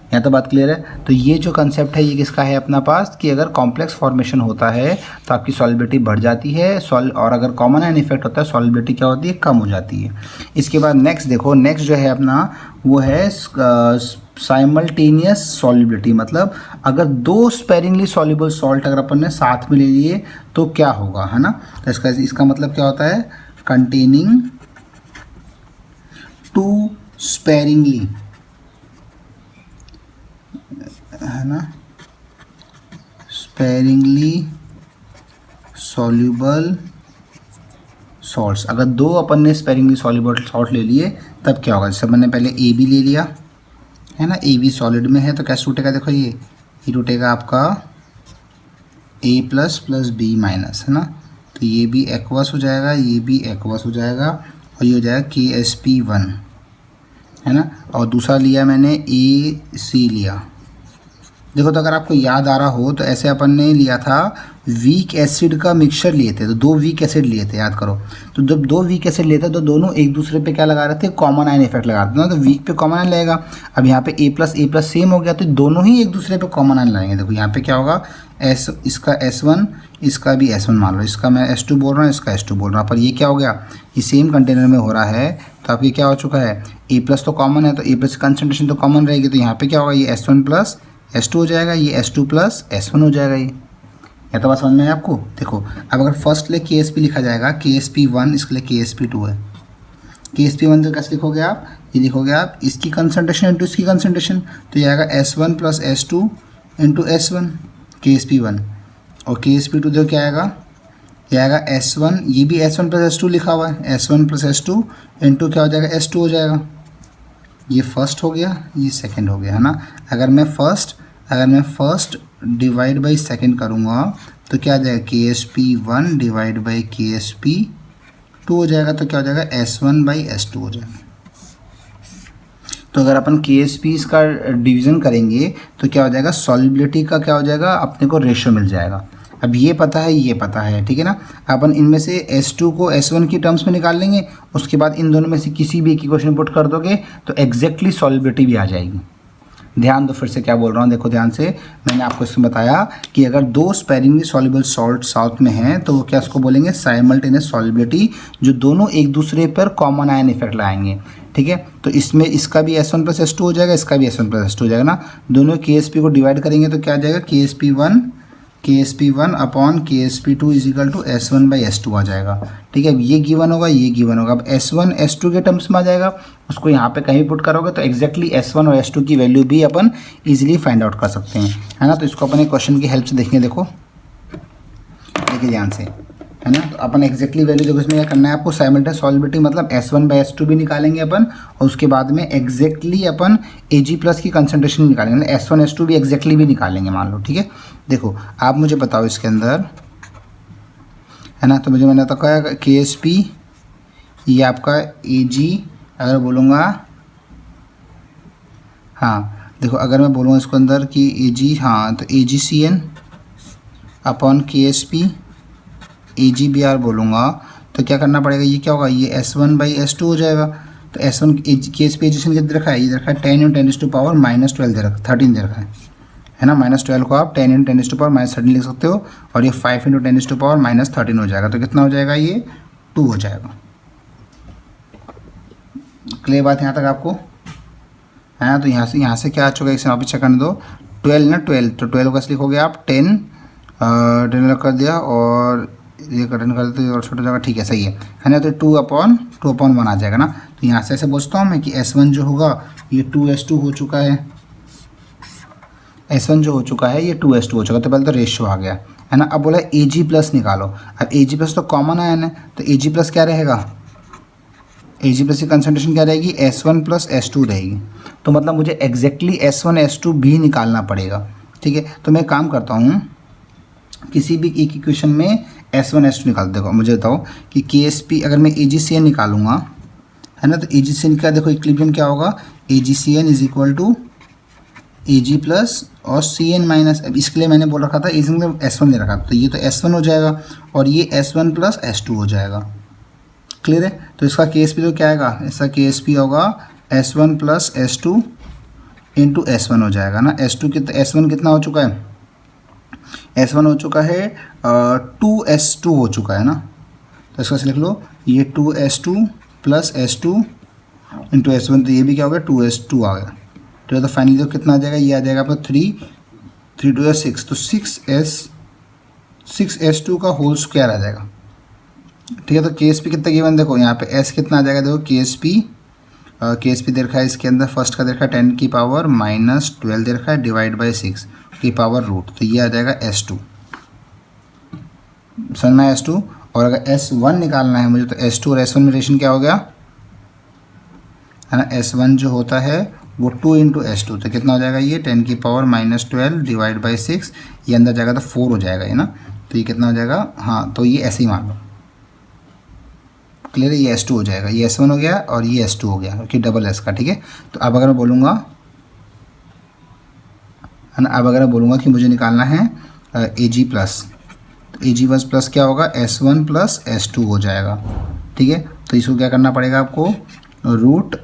यहाँ तो बात क्लियर है। तो ये जो कंसेप्ट है ये किसका है अपना पास, कि अगर कॉम्प्लेक्स फॉर्मेशन होता है तो आपकी सॉलिबिलिटी बढ़ जाती है, और अगर कॉमन आयन इफेक्ट होता है सॉलिबिलिटी क्या होती है, कम हो जाती है। इसके बाद नेक्स्ट देखो, नेक्स्ट जो है अपना वो है साइमल्टेनियस सॉलिबिलिटी, मतलब अगर दो स्पेरिंगली सॉल्युबल सॉल्ट अगर अपन ने साथ में ले लिए तो क्या होगा, है ना। तो इसका मतलब क्या होता है, कंटेनिंग टू स्पेरिंगली, है ना, स्पेरिंगली सॉल्युबल सॉल्ट्स। अगर दो अपन ने स्पेरिंगली सॉल्युबल सॉल्ट ले लिए तब क्या होगा। जैसे मैंने पहले ए बी ले लिया, है ना, ए बी सॉलिड में है, तो कैसे टूटेगा, देखो ये टूटेगा आपका A plus plus b minus, है ना। तो ये भी एक्वस हो जाएगा, ये भी एक्वस हो जाएगा, और ये हो जाएगा KSP1, है ना। और दूसरा लिया मैंने AC लिया। देखो, तो अगर आपको याद आ रहा हो तो ऐसे अपन ने लिया था, वीक एसिड का मिक्सचर लिए थे, तो दो वीक एसिड लिए थे, याद करो। तो जब दो वीक एसिड लिए थे तो दोनों एक दूसरे पे क्या लगा रहे थे, कॉमन आयन इफेक्ट लगा रहे थे ना, तो वीक पे कॉमन आयन लगेगा। अब यहाँ पे A प्लस सेम हो गया, तो दोनों ही एक दूसरे पे कॉमन आयन लगाएंगे। देखो यहाँ पे क्या होगा, इसका S1, इसका भी S1 मान लो, इसका मैं S2 बोल रहा हूँ, इसका S2 बोल रहा हूँ, पर ये क्या हो गया, ये सेम कंटेनर में हो रहा है, तो आपकी क्या हो चुका है, A प्लस तो कॉमन है, तो A प्लस कंसनट्रेशन तो कॉमन रहेगी, तो यहाँ पे क्या होगा, ये S1 प्लस S2 हो जाएगा, ये S2 प्लस S1 हो जाएगा। ये या तो बात समझ में है आपको। देखो, अब अगर फर्स्ट ले KSP लिखा जाएगा, KSP1, इसके लिए KSP2 है। KSP1 तो कैसे लिखोगे आप, ये लिखोगे आप इसकी कंसनट्रेशन इंटू इसकी कंसनट्रेशन, तो ये आएगा S1 plus S2 into S1, KSP1। और KSP2 तो क्या आएगा, ये आएगा S1, ये भी S1 प्लस S2 लिखा हुआ है, S1 प्लस S2 इंटू क्या हो जाएगा, S2 हो जाएगा। ये फर्स्ट हो गया, ये सेकंड हो गया, है ना। अगर मैं फर्स्ट डिवाइड बाई सेकंड करूँगा तो क्या आ जाएगा, KSP1 डिवाइड बाई KSP2 हो जाएगा, तो क्या हो जाएगा, S1 बाई S2 हो जाएगा। तो अगर अपन KSPs का डिवीज़न करेंगे तो क्या हो जाएगा, सॉल्युबिलिटी का क्या हो जाएगा, अपने को रेशियो मिल जाएगा। अब ये पता है, ये पता है, ठीक है ना। अपन इनमें से S2 को S1 की टर्म्स में निकाल लेंगे, उसके बाद इन दोनों में से किसी भी एक इक्वेशन पुट कर दोगे तो एग्जैक्टली सॉल्युबिलिटी भी आ जाएगी। ध्यान दो, फिर से क्या बोल रहा हूँ, देखो ध्यान से। मैंने आपको इसमें बताया कि अगर दो स्पेरिंगली सॉल्युबल सॉल्ट साथ में हैं तो वो क्या उसको बोलेंगे, साइमल्टेनियस सॉल्युबिलिटी, जो दोनों एक दूसरे पर कॉमन आयन इफेक्ट लाएंगे, ठीक है। तो इसमें इसका भी S1 प्लस S2 हो जाएगा, इसका भी S1 प्लस S2 हो जाएगा ना। दोनों KSP को डिवाइड करेंगे तो क्या आ जाएगा, KSP1 upon KSP2 is equal to S1 by S2 आ जाएगा, ठीक है। ये गिवन होगा, ये गिवन होगा। अब S1 S2 के टर्म्स में आ जाएगा, उसको यहाँ पे कहीं पुट करोगे तो एग्जैक्टली S1 और S2 की वैल्यू भी अपन इजीली फाइंड आउट कर सकते हैं, है ना। तो इसको अपन एक क्वेश्चन की हेल्प से देखेंगे। देखो, देखिए ध्यान से, है ना। तो अपन एग्जैक्टली वैल्यू देखो, इसमें क्या करना है आपको, साइमल्टेनियस सॉल्युबिलिटी मतलब S1 बाई S2 भी निकालेंगे अपन, और उसके बाद में एग्जैक्टली अपन Ag प्लस की कंसनट्रेशन निकालेंगे, मतलब S1 S2 भी एग्जैक्टली भी निकालेंगे, मान लो, ठीक है। देखो, आप मुझे बताओ इसके अंदर, है ना। तो मुझे मैंने तो कहा KSP, ये आपका Ag, अगर बोलूँगा, हाँ देखो, अगर मैं बोलूँगा इसको अंदर कि Ag, हाँ तो AgCN अपॉन KSP AgBr बोलूँगा तो क्या करना पड़ेगा, ये क्या होगा, ये S1 बाई S2 हो जाएगा। तो S1 KSP एजिशन कितना रखा है, ये रखा है 10 × 10⁻⁻12 दे रखा, 13 दे रखा है ना। -12 को आप 10 × 10⁻13 लिख सकते हो, और ये 5 × 10⁻13 हो जाएगा। तो कितना हो जाएगा, ये 2 हो जाएगा। क्लियर बात यहाँ तक आपको, है ना। तो यहाँ से क्या आ चुका है, इसे वापस चेक करने दो। 12 ना, 12, तो 12 को कैसे लिखोगे आप, 10 कर दिया और ये कटन कर देते और छोटा जगह, ठीक है, सही है ना। तो 2/1 आ जाएगा ना। तो यहाँ से ऐसे पूछता हूँ मैं कि S1 जो होगा ये 2S2 हो चुका है, S1 जो हो चुका है ये 2S2 हो चुका है, तो पहले तो रेशियो आ गया, है ना। अब बोला Ag प्लस निकालो। अब Ag प्लस तो कॉमन आयन है, तो Ag प्लस क्या रहेगा, Ag प्लस की कंसंट्रेशन क्या रहेगी, S1 प्लस S2 रहेगी। तो मतलब मुझे एग्जैक्टली S1 S2 भी निकालना पड़ेगा, ठीक है। तो मैं काम करता हूँ, किसी भी एक इक्वेशन में S1 S2 निकाल। देखो मुझे बताओ कि KSP अगर मैं AgCN निकालूंगा, है ना, तो AgCN का देखो इक्विलिब्रियम क्या होगा, AgCN is equal to Ag plus और Cn माइनस, अब इसके लिए मैंने बोल रखा था इसमें S1 ले रखा था, तो ये तो S1 हो जाएगा और ये S1 प्लस S2 हो जाएगा। क्लियर है। तो इसका KSP तो क्या आएगा, इसका KSP होगा S1 plus S2 into S1 हो जाएगा ना। S1 कितना हो चुका है, S1 हो चुका है 2S2 हो चुका है ना। तो इसका से लिख लो, ये 2S2 plus S2 into S1, तो ये भी क्या हो गया 2S2 आ गया। तो फाइनली तो कितना आ जाएगा, ये आ जाएगा आपका 3 2 6, तो 6S2 का होल स्क्वायर आ जाएगा, ठीक है। तो KSP कितना गिवन, देखो यहाँ पे S कितना आ जाएगा, देखो KSP दे रखा है इसके अंदर, फर्स्ट का दे रखा है 10 की पावर -12 दे रखा है डिवाइड बाई 6 की पावर रूट, तो ये आ जाएगा S2, समझ में S2। और अगर S1 निकालना है मुझे, तो S2 और S1 में रिलेशन क्या हो गया, है ना, S1 जो होता है वो 2 इंटू S2, तो कितना हो जाएगा, ये 10 की पावर -12 डिवाइड बाई 6, ये अंदर जाएगा तो 4 हो जाएगा, है ना। तो ये कितना हो जाएगा, हाँ, तो ये ऐसे ही मान लो। क्लियर है, ये S2 हो जाएगा, ये S1 हो गया और ये S2 हो गया, क्योंकि डबल S का, ठीक है। तो अब अगर मैं बोलूँगा, है ना, अब अगर मैं बोलूँगा कि मुझे निकालना है Ag प्लस, तो Ag प्लस क्या होगा, S1 प्लस S2 हो जाएगा, ठीक है। तो इसको क्या करना पड़ेगा आपको, रूट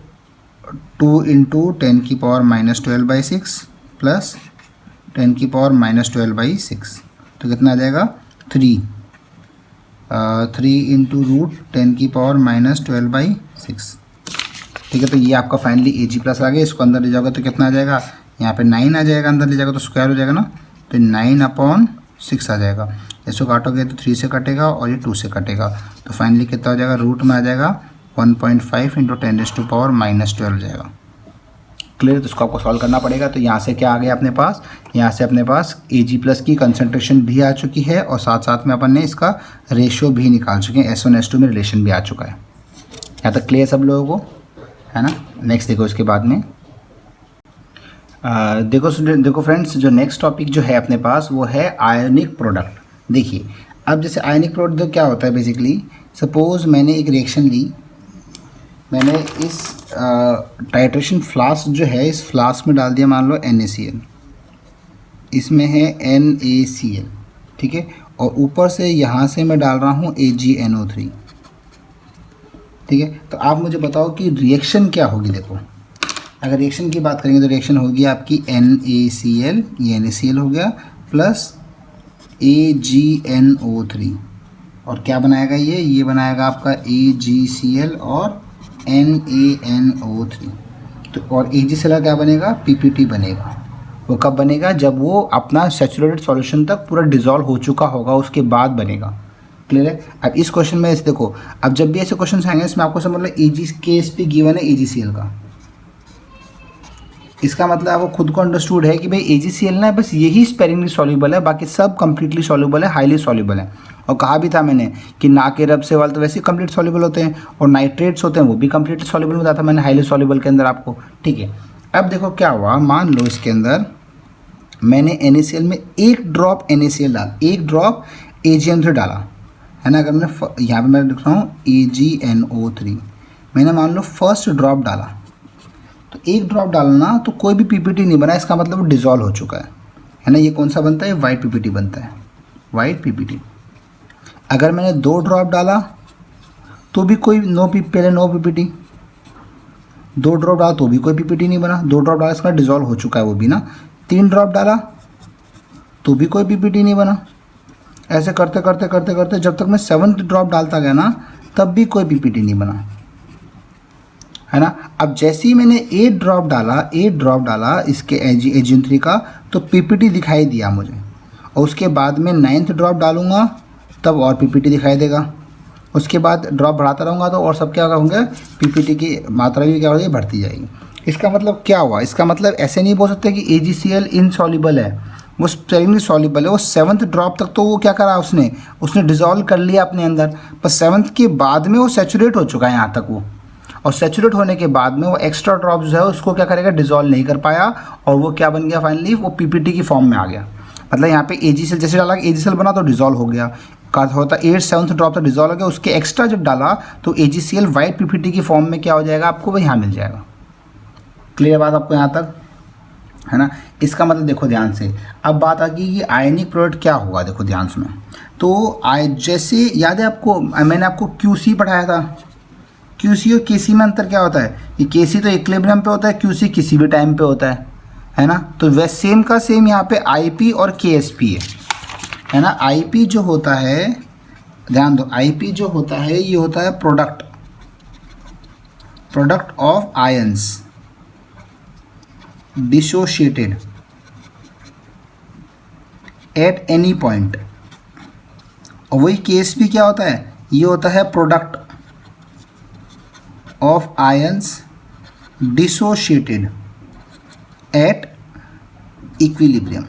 2 इंटू 10 की पावर -12/6 प्लस 10 की पावर -12/6, तो कितना आ जाएगा 3 इंटू रूट 10 की पावर -12/6, ठीक है। तो ये आपका फाइनली Ag प्लस आ गया। इसको अंदर ले जाओगे तो कितना आ जाएगा, यहाँ पे 9 आ जाएगा, अंदर ले जाएगा तो स्क्वायर हो जाएगा ना, तो 9/6 आ जाएगा। इसको काटोगे तो 3 से कटेगा और ये 2 से कटेगा, तो फाइनली कितना हो जाएगा, रूट में आ जाएगा 1.5 इंटू 10⁻12 हो जाएगा। क्लियर। तो इसको आपको सॉल्व करना पड़ेगा। तो यहाँ से क्या आ गया अपने पास, यहाँ से अपने पास Ag प्लस की कंसंट्रेशन भी आ चुकी है और साथ साथ में अपन ने इसका रेशियो भी निकाल चुके हैं, S1 S2 में रिलेशन भी आ चुका है। यहाँ तक क्लियर सब लोगों को, है ना। नेक्स्ट देखो, इसके बाद में देखो फ्रेंड्स, जो नेक्स्ट टॉपिक जो है अपने पास वो है आयनिक प्रोडक्ट। देखिए अब जैसे आयनिक प्रोडक्ट तो क्या होता है, बेसिकली सपोज मैंने एक रिएक्शन ली, मैंने इस टाइट्रेशन फ्लास्क जो है, इस फ्लास्क में डाल दिया मान लो NaCl, इसमें है NaCl, ठीक है, और ऊपर से यहाँ से मैं डाल रहा हूँ AgNO3, ठीक है। तो आप मुझे बताओ कि रिएक्शन क्या होगी। देखो अगर रिएक्शन की बात करेंगे तो रिएक्शन होगी आपकी NaCl, ये NaCl हो गया, प्लस AgNO3, और क्या बनाएगा ये बनाएगा आपका AgCl और NaNO3। तो और AgCl क्या बनेगा, PPT बनेगा। वो कब बनेगा, जब वो अपना सैचुरेटेड सॉल्यूशन तक पूरा डिजॉल्व हो चुका होगा, उसके बाद बनेगा। क्लियर है। अब इस क्वेश्चन में देखो, अब जब भी ऐसे क्वेश्चन आएंगे इसमें आपको समझ लो KSP गिवन है AgCl का, इसका मतलब आपको खुद को अंडरस्टूड है कि भाई AgCl ना बस यही स्पेरिंगली सॉल्यूबल है, बाकी सब कंप्लीटली सॉल्यूबल है, हाईली सॉल्यूबल है। और कहा भी था मैंने कि ना के रब से वाले तो वैसे ही कंप्लीट सॉल्यूबल होते हैं, और नाइट्रेट्स होते हैं वो भी कंप्लीटली सॉल्यूबल बताया था मैंने हाईली सॉल्यूबल के अंदर आपको, ठीक है। अब देखो क्या हुआ, मान लो इसके अंदर मैंने NaCl में एक ड्रॉप NaCl डाल, एक ड्रॉप AgNO3 डाला, है ना। अगर मैंने यहाँ पे मैं लिख रहा हूँ AgNO3, मैंने मान लो फर्स्ट ड्रॉप डाला, तो एक ड्रॉप डालना तो कोई भी PPT नहीं बना, इसका मतलब वो डिजॉल्व हो चुका है ना। ये कौन सा बनता है, वाइट PPT बनता है, वाइट PPT। अगर मैंने 2 ड्रॉप डाला तो भी कोई पहले नो PPT, 2 ड्रॉप डाला तो भी कोई PPT नहीं बना, 2 ड्रॉप डाला इसका डिजॉल्व हो चुका है वो भी ना। 3 ड्रॉप डाला तो भी कोई PPT नहीं बना। ऐसे करते करते करते करते जब तक मैं 7th ड्रॉप डालता गया ना, तब भी कोई PPT नहीं बना, है ना। अब जैसे ही मैंने 8 ड्रॉप डाला इसके AgNO3 का, तो PPT दिखाई दिया मुझे, और उसके बाद में 9th ड्रॉप डालूंगा तब और PPT दिखाई देगा, उसके बाद ड्रॉप बढ़ाता रहूँगा तो और सब क्या होंगे, PPT की मात्रा भी क्या होगी, बढ़ती जाएगी। इसका मतलब क्या हुआ, इसका मतलब ऐसे नहीं बोल सकते कि AgCl इनसॉल्युबल है, वो स्पेरिंगली सॉल्युबल है। वो 7th ड्रॉप तक तो वो क्या करा, उसने डिजॉल्व कर लिया अपने अंदर, पर 7th के बाद में वो सैचुरेट हो चुका है यहाँ तक वो, और सेचुरेट होने के बाद में वो एक्स्ट्रा ड्रॉप जो है उसको क्या करेगा, डिजोल्व नहीं कर पाया और वो क्या बन गया फाइनली, वो पीपीटी की फॉर्म में आ गया। मतलब यहाँ पे एजीसीएल जैसे डाला, एजीसीएल बना तो डिजोल्व हो गया, का होता 8/7 ड्रॉप तो डिजोल्व हो गया, उसके एक्स्ट्रा जब डाला तो एजीसीएल वाइट पीपीटी की फॉर्म में क्या हो जाएगा, आपको वो यहाँ मिल जाएगा। क्लियर बात आपको यहाँ तक, है ना। इसका मतलब देखो ध्यान से, अब बात आ गई कि आयनिक प्रोडक्ट क्या होगा, देखो ध्यान सुनो। तो जैसे याद है आपको, मैंने आपको क्यूसी पढ़ाया था, क्यूसी और केसी में अंतर क्या होता है, कि केसी तो इक्विलिब्रियम पे होता है, क्यूसी किसी भी टाइम पे होता है ना। तो वैसे सेम का सेम यहाँ पे आईपी और केएसपी है ना। आईपी जो होता है, ध्यान दो, आईपी जो होता है ये होता है product of ions dissociated eight any point, और वही केएसपी क्या होता है, ये होता है product of ions dissociated at equilibrium,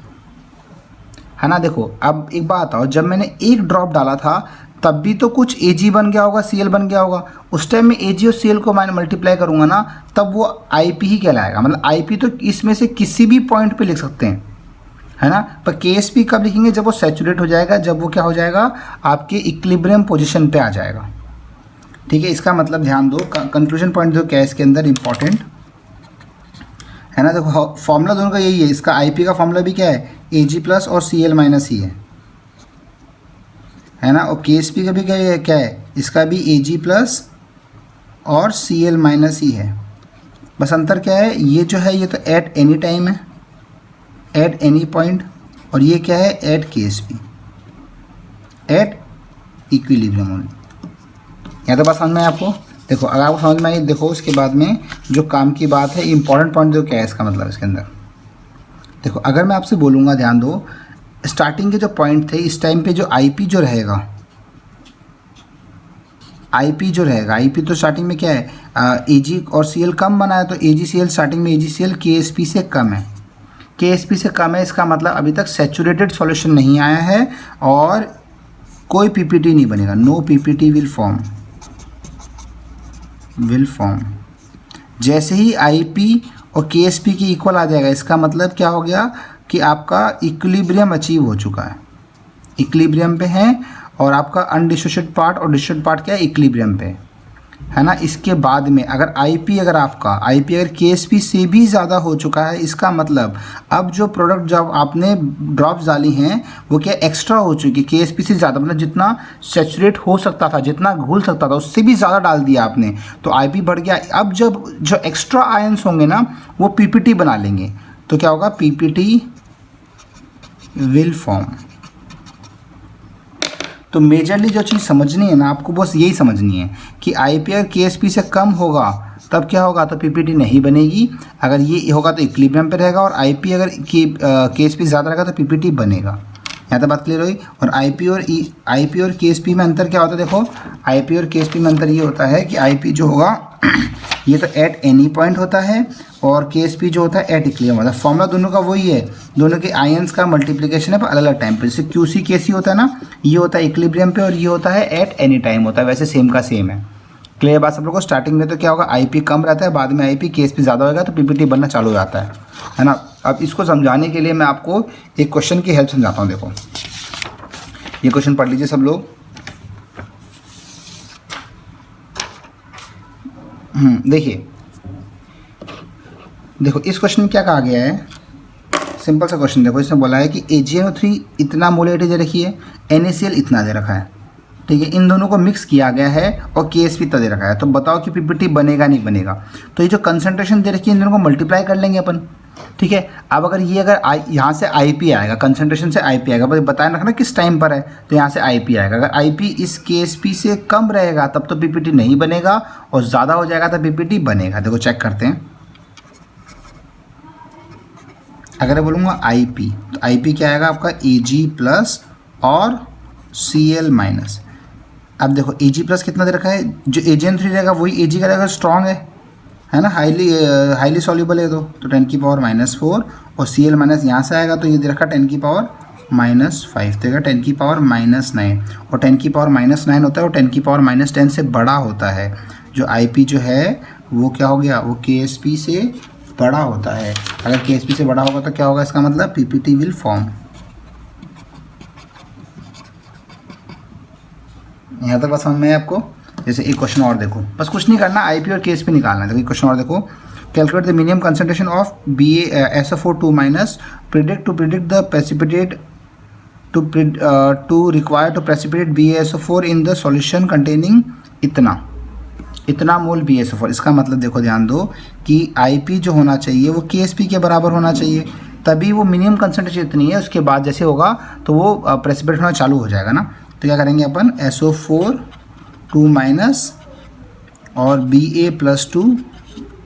है ना। देखो अब एक बात आओ, जब मैंने एक ड्रॉप डाला था तब भी तो कुछ Ag बन गया होगा, Cl बन गया होगा, उस टाइम में Ag और Cl को मैं मल्टीप्लाई करूँगा ना, तब वो Ip ही कहलाएगा। मतलब Ip तो इसमें से किसी भी पॉइंट पे लिख सकते हैं, है ना। पर KSP कब लिखेंगे, जब वो सैचुरेट हो जाएगा, जब वो क्या हो जाएगा, आपके इक्विलिब्रियम पोजीशन पे आ जाएगा। ठीक है, इसका मतलब ध्यान दो, कंक्लूजन पॉइंट जो क्या है इसके अंदर इंपॉर्टेंट, है ना। देखो फॉर्मूला दोनों का यही है, इसका Ip का फॉर्मूला भी क्या है, Ag प्लस और Cl माइनस ही है ना। और KSP का भी क्या है, इसका भी Ag प्लस और Cl माइनस ही है। बस अंतर क्या है, ये जो है ये तो एट एनी टाइम है, एट एनी पॉइंट, और ये क्या है, at KSP, at equilibrium only. यहाँ तो बात समझ में आपको। देखो अगर आपको समझ में आई, देखो उसके बाद में जो काम की बात है, इंपॉर्टेंट पॉइंट जो क्या है इसका मतलब इसके अंदर, देखो अगर मैं आपसे बोलूँगा, ध्यान दो, स्टार्टिंग के जो पॉइंट थे इस टाइम पे जो आईपी जो रहेगा, आईपी जो रहेगा, आईपी तो स्टार्टिंग में क्या है, एजी और सीएल कम बना है, तो एजीसीएल स्टार्टिंग में एजीसीएल केएसपी से कम है, केएसपी से कम है, इसका मतलब अभी तक सैचुरेटेड सॉल्यूशन नहीं आया है और कोई पीपीटी नहीं बनेगा, नो पीपीटी विल फॉर्म। जैसे ही आईपी और केएसपी की इक्वल आ जाएगा, इसका मतलब क्या हो गया कि आपका इक्विलिब्रियम अचीव हो चुका है, इक्विलिब्रियम पे है, और आपका अनडिसोशिएटेड पार्ट और डिसोशिएटेड पार्ट क्या है, इक्विलिब्रियम पे, है ना। इसके बाद में अगर आईपी अगर केएसपी से भी ज़्यादा हो चुका है, इसका मतलब अब जो प्रोडक्ट जब आपने ड्रॉप्स डाली हैं वो क्या एक्स्ट्रा हो चुकी है, केएसपी से ज़्यादा, मतलब जितना सैचुरेट हो सकता था, जितना घुल सकता था, उससे भी ज़्यादा डाल दिया आपने, तो आईपी बढ़ गया। अब जब जो एक्स्ट्रा आयंस होंगे ना वो पीपीटी बना लेंगे, तो क्या होगा, पीपीटी विल फॉर्म। तो मेजरली जो चीज़ समझनी है ना आपको, बस यही समझनी है कि आईपी अगर केएसपी से कम होगा तब क्या होगा, तो पीपीटी नहीं बनेगी, अगर ये होगा तो इक्विलिब्रियम पे रहेगा, और आईपी अगर केएसपी ज़्यादा रहेगा तो पीपीटी बनेगा। यहाँ तक बात क्लियर हुई। और आईपी और केएसपी में अंतर क्या होता है, देखो आईपी और केएसपी में अंतर ये होता है कि आईपी जो होगा ये तो एट एनी पॉइंट होता है, और केएसपी जो होता है एट इक्विलिब्रियम होता है। फॉर्मूला दोनों का वही है, दोनों के आयंस का मल्टीप्लिकेशन है पर अलग अलग टाइम पे। जैसे क्यूसी केसी होता है ना, ये होता है इक्विलिब्रियम पे और ये होता है एट एनी टाइम होता है, वैसे सेम का सेम है। क्लियर बात सब लोगों को। स्टार्टिंग में तो क्या होगा, आईपी कम रहता है, बाद में आईपी केएसपी ज़्यादा होगा तो पीपीटी बनना चालू हो जाता है ना। अब इसको समझाने के लिए मैं आपको एक क्वेश्चन की हेल्प समझाता हूँ। देखो ये क्वेश्चन पढ़ लीजिए सब लोग। देखिए देखो इस क्वेश्चन में क्या कहा गया है, सिंपल सा क्वेश्चन। देखो इसमें बोला है कि AgNO3 इतना मोलेरिटी दे रखी है, NaCl इतना दे रखा है, ठीक है, इन दोनों को मिक्स किया गया है और KSP इतना दे रखा है। तो बताओ कि पीपीटी बनेगा नहीं बनेगा। तो ये जो कंसंट्रेशन दे रखी है इन दोनों को मल्टीप्लाई कर लेंगे अपन, ठीक है। अब अगर ये अगर यहाँ से IP आएगा, कंसंट्रेशन से IP आएगा, बस बताया रखना किस टाइम पर है, तो यहाँ से IP आएगा। अगर IP इस KSP से कम रहेगा तब तो पीपीटी नहीं बनेगा, और ज़्यादा हो जाएगा तो पीपीटी बनेगा। देखो चेक करते हैं। अगर मैं बोलूँगा IP, तो IP क्या आएगा आपका, Ag प्लस और Cl माइनस। अब देखो Ag प्लस कितना दे रखा है, जो AgN3 रहेगा वही Ag का रहेगा, स्ट्रॉन्ग है ना, हाईली सॉल्युबल है, तो 10 की पावर -4, और Cl माइनस यहाँ से आएगा तो ये दे रखा 10 की पावर -5 देगा, 10 की पावर -9, और 10 की पावर -9 होता है और 10 की पावर -10 से बड़ा होता है, जो IP जो है वो क्या हो गया, वो KSP से बड़ा होता है। अगर KSP से बड़ा होगा तो क्या होगा, इसका मतलब PPT विल फॉर्म। यहाँ तक बात समझ में है आपको। जैसे एक क्वेश्चन और देखो, बस कुछ नहीं करना, IP और KSP निकालना है। देखो एक क्वेश्चन और देखो, calculate the minimum concentration of BaSO4 2- predict the precipitate to require to precipitate BaSO4 in the solution containing इतना मोल BaSO4। इसका मतलब देखो ध्यान दो कि IP जो होना चाहिए वो KSP के बराबर होना चाहिए, तभी वो मिनिमम कंसंट्रेशन इतनी है। उसके बाद जैसे होगा तो वो प्रेसिपिटेट होना चालू हो जाएगा ना। तो क्या करेंगे अपन, SO4 2- और Ba+2,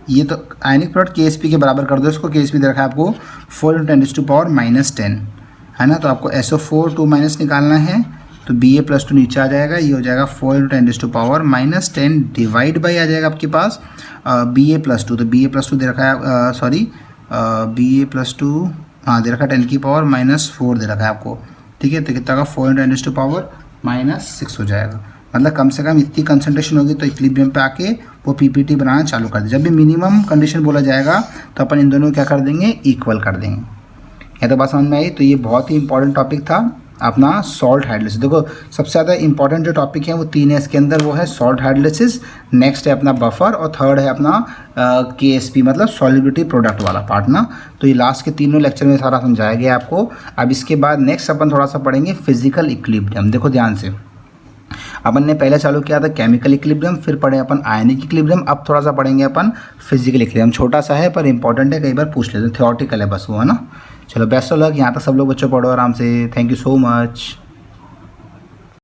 ये तो आयनिक प्रोडक्ट KSP के बराबर कर दो इसको। KSP दे रखा है आपको 4 × 10⁻⁻10 है ना। तो आपको SO4 2- निकालना है, तो Ba+2 नीचे आ जाएगा, ये हो जाएगा 4 × 10⁻10 डिवाइड बाई आ जाएगा आपके पास Ba+2। तो Ba+2 दे रखा है, सॉरी Ba+2 हाँ दे रखा है 10⁻⁻4 दे रखा है आपको, ठीक है। तो कितना का 4 × 10⁻6 हो जाएगा। मतलब कम से कम इतनी कंसंट्रेशन होगी तो इक्विलिब्रियम पे आके वो PPT बनाना चालू कर दे। जब भी मिनिमम कंडीशन बोला जाएगा तो अपन इन दोनों को क्या कर देंगे, इक्वल कर देंगे। ये तो बात समझ में आई। तो ये बहुत ही इंपॉर्टेंट टॉपिक था अपना सॉल्ट हाइड्रोलिसिस। देखो सबसे ज़्यादा इंपॉर्टेंट जो टॉपिक है वो 3 है इसके अंदर, वो है सॉल्ट हाइड्रोलिसिस, नेक्स्ट है अपना बफर, और थर्ड है अपना KSP मतलब सॉल्युबिलिटी प्रोडक्ट वाला पार्ट ना। तो ये लास्ट के तीनों लेक्चर में सारा समझाया गया आपको। अब इसके बाद नेक्स्ट अपन थोड़ा सा पढ़ेंगे फिजिकल इक्विलिब्रियम। देखो ध्यान से, अपन ने पहले चालू किया था केमिकल इक्विलिब्रियम, फिर पढ़े अपन आयनिक इक्विलिब्रियम, अब थोड़ा सा पढ़ेंगे अपन फिजिकल इक्विलिब्रियम। छोटा सा है पर इंपॉर्टेंट है, कई बार पूछ लेते हैं, थ्योरेटिकल है बस वो, है ना। चलो बेस्ट ऑफ लक, यहाँ तक सब लोग बच्चों पढ़ो आराम से। Thank you so much.